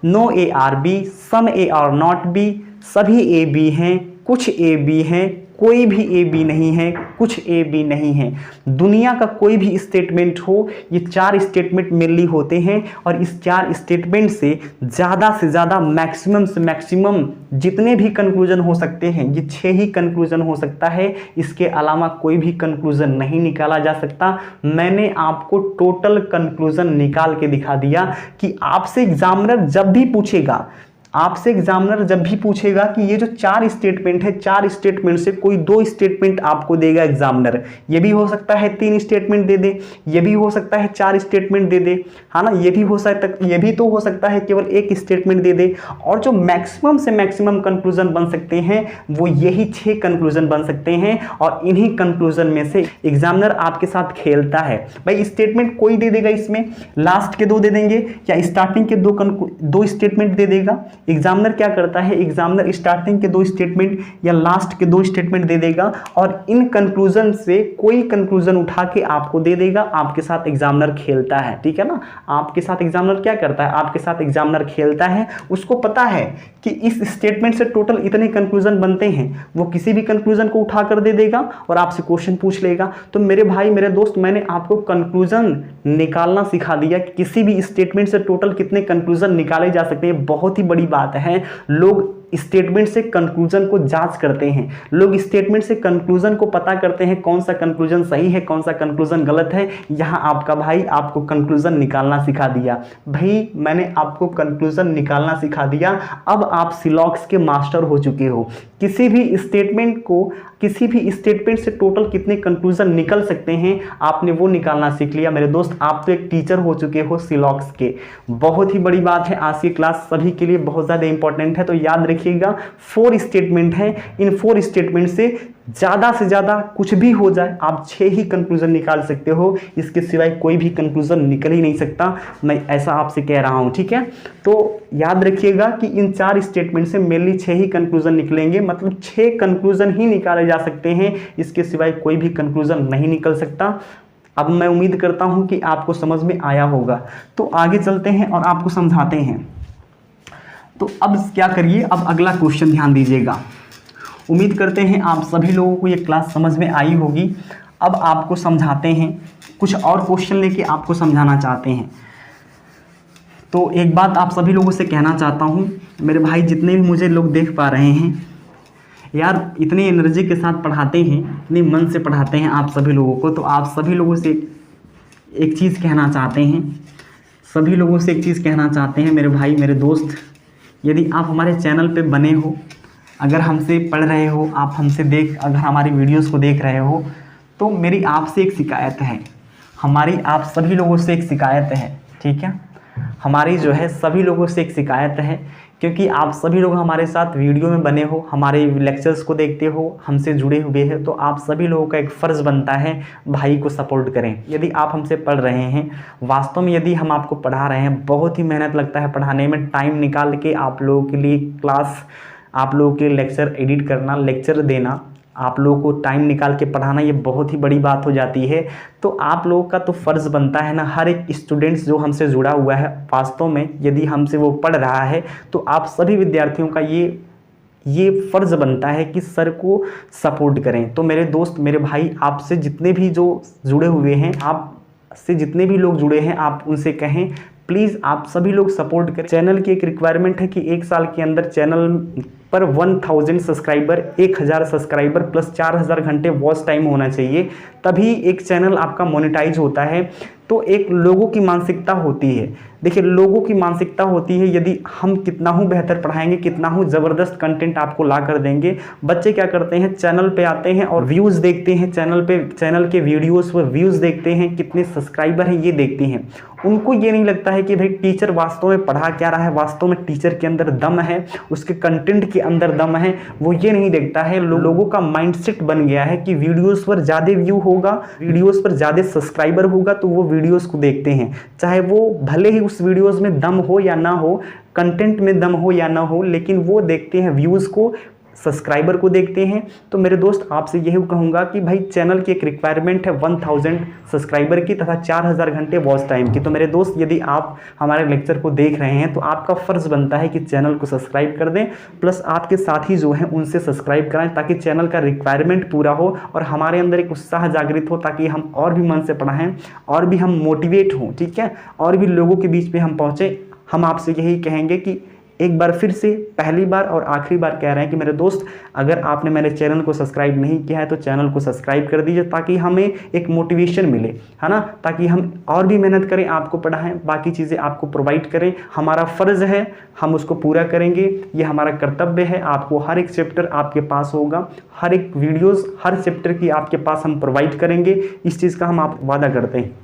no ARB, some AR not B, सभी AB हैं, कुछ AB हैं, कोई भी AB नहीं है, कुछ AB नहीं है। दुनिया का कोई भी स्टेटमेंट हो, ये 4 स्टेटमेंट मेनली होते हैं, और इस 4 स्टेटमेंट से ज़्यादा मैक्सिमम से मैक्सिमम जितने भी कंक्लूजन हो सकते हैं, ये 6 ही कंक्लूजन हो सकता है, इसके अलावा कोई भी कंक्लूजन नहीं निकाला जा सकता। मैंने आपको टोटल कंक्लूजन निकाल के दिखा दिया कि आपसे एग्जामिनर जब भी पूछेगा कि ये जो 4 स्टेटमेंट है, 4 स्टेटमेंट से कोई 2 स्टेटमेंट आपको देगा एग्जामिनर, ये भी हो सकता है 3 स्टेटमेंट दे दे, ये भी हो सकता है 4 स्टेटमेंट दे दे, है ना, ये भी हो सकता है केवल 1 स्टेटमेंट दे दे, और जो मैक्सिमम से मैक्सिमम कंक्लूजन बन सकते हैं वो यही 6 कंक्लूजन बन सकते हैं, और इन्हीं कंक्लूजन में से एग्जामिनर आपके साथ खेलता है। भाई स्टेटमेंट कोई दे देगा, इसमें लास्ट के 2 दे देंगे, या स्टार्टिंग के 2 स्टेटमेंट दे देगा, एग्जामिनर क्या करता है, एग्जामिनर स्टार्टिंग के 2 स्टेटमेंट या लास्ट के 2 स्टेटमेंट दे देगा और इन कंक्लूजन से कोई कंक्लूजन उठा के आपको दे देगा। आपके साथ एग्जामिनर खेलता है, ठीक है ना, आपके साथ एग्जामिनर क्या करता है, आपके साथ एग्जामिनर खेलता है। उसको पता है कि इस स्टेटमेंट से टोटल इतने कंक्लूजन बनते हैं, वो किसी भी कंक्लूजन को उठा कर दे देगा और आपसे क्वेश्चन पूछ लेगा। तो मेरे भाई मेरे दोस्त, मैंने आपको कंक्लूजन निकालना सिखा दिया कि किसी भी स्टेटमेंट से टोटल कितने कंक्लूजन निकाले जा सकते हैं। बहुत ही बड़ी बात है, लोग स्टेटमेंट से कंक्लूजन को जांच करते हैं, लोग स्टेटमेंट से कंक्लूजन को पता करते हैं कौन सा कंक्लूजन सही है, कौन सा कंक्लूजन गलत है। यहाँ आपका भाई आपको कंक्लूजन निकालना सिखा दिया। भाई मैंने आपको कंक्लूजन निकालना सिखा दिया, अब आप सिलॉक्स के मास्टर हो चुके हो। किसी भी स्टेटमेंट से टोटल कितने कंक्लूजन निकल सकते हैं आपने वो निकालना सीख लिया। मेरे दोस्त, आप तो एक टीचर हो चुके हो सिलॉक्स के। बहुत ही बड़ी बात है, आज की क्लास सभी के लिए बहुत ज़्यादा इंपॉर्टेंट है। तो याद रखिएगा 4 स्टेटमेंट हैं, इन 4 स्टेटमेंट से ज़्यादा कुछ भी हो जाए आप 6 ही कंक्लूजन निकाल सकते हो, इसके सिवाय कोई भी कंक्लूजन निकल ही नहीं सकता। मैं ऐसा आपसे कह रहा हूँ, ठीक है। तो याद रखिएगा कि इन 4 स्टेटमेंट से मेनली 6 ही कंक्लूजन निकलेंगे, मतलब 6 कंक्लूजन ही निकाले जा सकते हैं, इसके सिवाय कोई भी कंक्लूजन नहीं निकल सकता। अब मैं उम्मीद करता हूँ कि आपको समझ में आया होगा। तो आगे चलते हैं और आपको समझाते हैं। तो अब क्या करिए, अब अगला क्वेश्चन ध्यान दीजिएगा। उम्मीद करते हैं आप सभी लोगों को ये क्लास समझ में आई होगी। अब आपको समझाते हैं, कुछ और क्वेश्चन लेके आपको समझाना चाहते हैं। तो एक बात आप सभी लोगों से कहना चाहता हूँ, मेरे भाई जितने भी मुझे लोग देख पा रहे हैं, यार इतनी एनर्जी के साथ पढ़ाते हैं, इतने मन से पढ़ाते हैं आप सभी लोगों को। तो आप सभी लोगों से एक चीज़ कहना चाहते हैं, सभी लोगों से एक चीज़ कहना चाहते हैं मेरे भाई मेरे दोस्त, यदि आप हमारे चैनल पे बने हो, अगर हमसे पढ़ रहे हो, आप हमसे अगर हमारी वीडियोस को देख रहे हो, तो मेरी आपसे एक शिकायत है, हमारी आप सभी लोगों से एक शिकायत है, ठीक है। हमारी जो है सभी लोगों से एक शिकायत है, क्योंकि आप सभी लोग हमारे साथ वीडियो में बने हो, हमारे लेक्चर्स को देखते हो, हमसे जुड़े हुए हैं, तो आप सभी लोगों का एक फ़र्ज़ बनता है भाई को सपोर्ट करें। यदि आप हमसे पढ़ रहे हैं, वास्तव में यदि हम आपको पढ़ा रहे हैं, बहुत ही मेहनत लगता है पढ़ाने में, टाइम निकाल के आप लोगों के लिए क्लास, आप लोगों के लेक्चर एडिट करना, लेक्चर देना, आप लोगों को टाइम निकाल के पढ़ाना, ये बहुत ही बड़ी बात हो जाती है। तो आप लोगों का तो फ़र्ज़ बनता है ना, हर एक स्टूडेंट्स जो हमसे जुड़ा हुआ है, वास्तव में यदि हमसे वो पढ़ रहा है, तो आप सभी विद्यार्थियों का ये फ़र्ज़ बनता है कि सर को सपोर्ट करें। तो मेरे दोस्त, मेरे भाई, आपसे जितने भी जो जुड़े हुए हैं, आपसे जितने भी लोग जुड़े हैं, आप उनसे कहें प्लीज़ आप सभी लोग सपोर्ट करें। चैनल की एक रिक्वायरमेंट है कि 1 साल के अंदर चैनल पर 1000 सब्सक्राइबर, 1000 सब्सक्राइबर प्लस 4000 घंटे वॉच टाइम होना चाहिए, तभी एक चैनल आपका मोनेटाइज होता है। तो एक लोगों की मानसिकता होती है, देखिए लोगों की मानसिकता होती है, यदि हम कितना ही बेहतर पढ़ाएंगे, कितना ही ज़बरदस्त कंटेंट आपको ला कर देंगे, बच्चे क्या करते हैं, चैनल पे आते हैं और व्यूज़ देखते हैं, चैनल के वीडियोस पर व्यूज़ देखते हैं, कितने सब्सक्राइबर हैं ये देखते हैं। उनको ये नहीं लगता है कि भाई टीचर वास्तव में पढ़ा क्या रहा है, वास्तव में टीचर के अंदर दम है, उसके कंटेंट के अंदर दम है, वो ये नहीं देखता है। लोगों का माइंडसेट बन गया है कि वीडियोस पर ज़्यादा व्यू होगा, वीडियोस पर ज़्यादा सब्सक्राइबर होगा, तो वो वीडियोस को देखते हैं, चाहे वो भले ही उस वीडियोस में दम हो या ना हो, कंटेंट में दम हो या ना हो, लेकिन वो देखते हैं व्यूज़ को, सब्सक्राइबर को देखते हैं। तो मेरे दोस्त, आपसे यही कहूँगा कि भाई चैनल की एक रिक्वायरमेंट है 1000 सब्सक्राइबर की तथा 4000 घंटे वॉच टाइम की। तो मेरे दोस्त, यदि आप हमारे लेक्चर को देख रहे हैं, तो आपका फ़र्ज़ बनता है कि चैनल को सब्सक्राइब कर दें, प्लस आपके साथी जो हैं उनसे सब्सक्राइब कराएं, ताकि चैनल का रिक्वायरमेंट पूरा हो और हमारे अंदर एक उत्साह जागृत हो, ताकि हम और भी मन से पढ़ाएँ और भी हम मोटिवेट हों, ठीक है, और भी लोगों के बीच में हम पहुँचें। हम आपसे यही कहेंगे कि एक बार फिर से, पहली बार और आखिरी बार कह रहे हैं कि मेरे दोस्त, अगर आपने मेरे चैनल को सब्सक्राइब नहीं किया है तो चैनल को सब्सक्राइब कर दीजिए, ताकि हमें एक मोटिवेशन मिले, है ना, ताकि हम और भी मेहनत करें, आपको पढ़ाएं, बाकी चीज़ें आपको प्रोवाइड करें। हमारा फ़र्ज़ है, हम उसको पूरा करेंगे, ये हमारा कर्तव्य है। आपको हर एक चैप्टर आपके पास होगा, हर एक वीडियोज़ हर चैप्टर की आपके पास हम प्रोवाइड करेंगे, इस चीज़ का हम आप वादा करते हैं।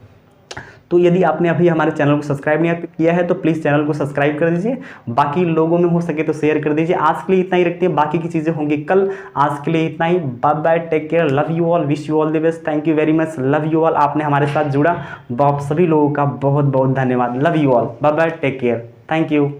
तो यदि आपने अभी हमारे चैनल को सब्सक्राइब नहीं किया है तो प्लीज़ चैनल को सब्सक्राइब कर दीजिए, बाकी लोगों में हो सके तो शेयर कर दीजिए। आज के लिए इतना ही रखते हैं, बाकी की चीज़ें होंगी कल। आज के लिए इतना ही, bye bye, take care, love you all, wish you all the best, thank you very much, love you all. आपने हमारे साथ जुड़ा, आप सभी लोगों का बहुत बहुत धन्यवाद, love you all, bye bye, take care, thank you.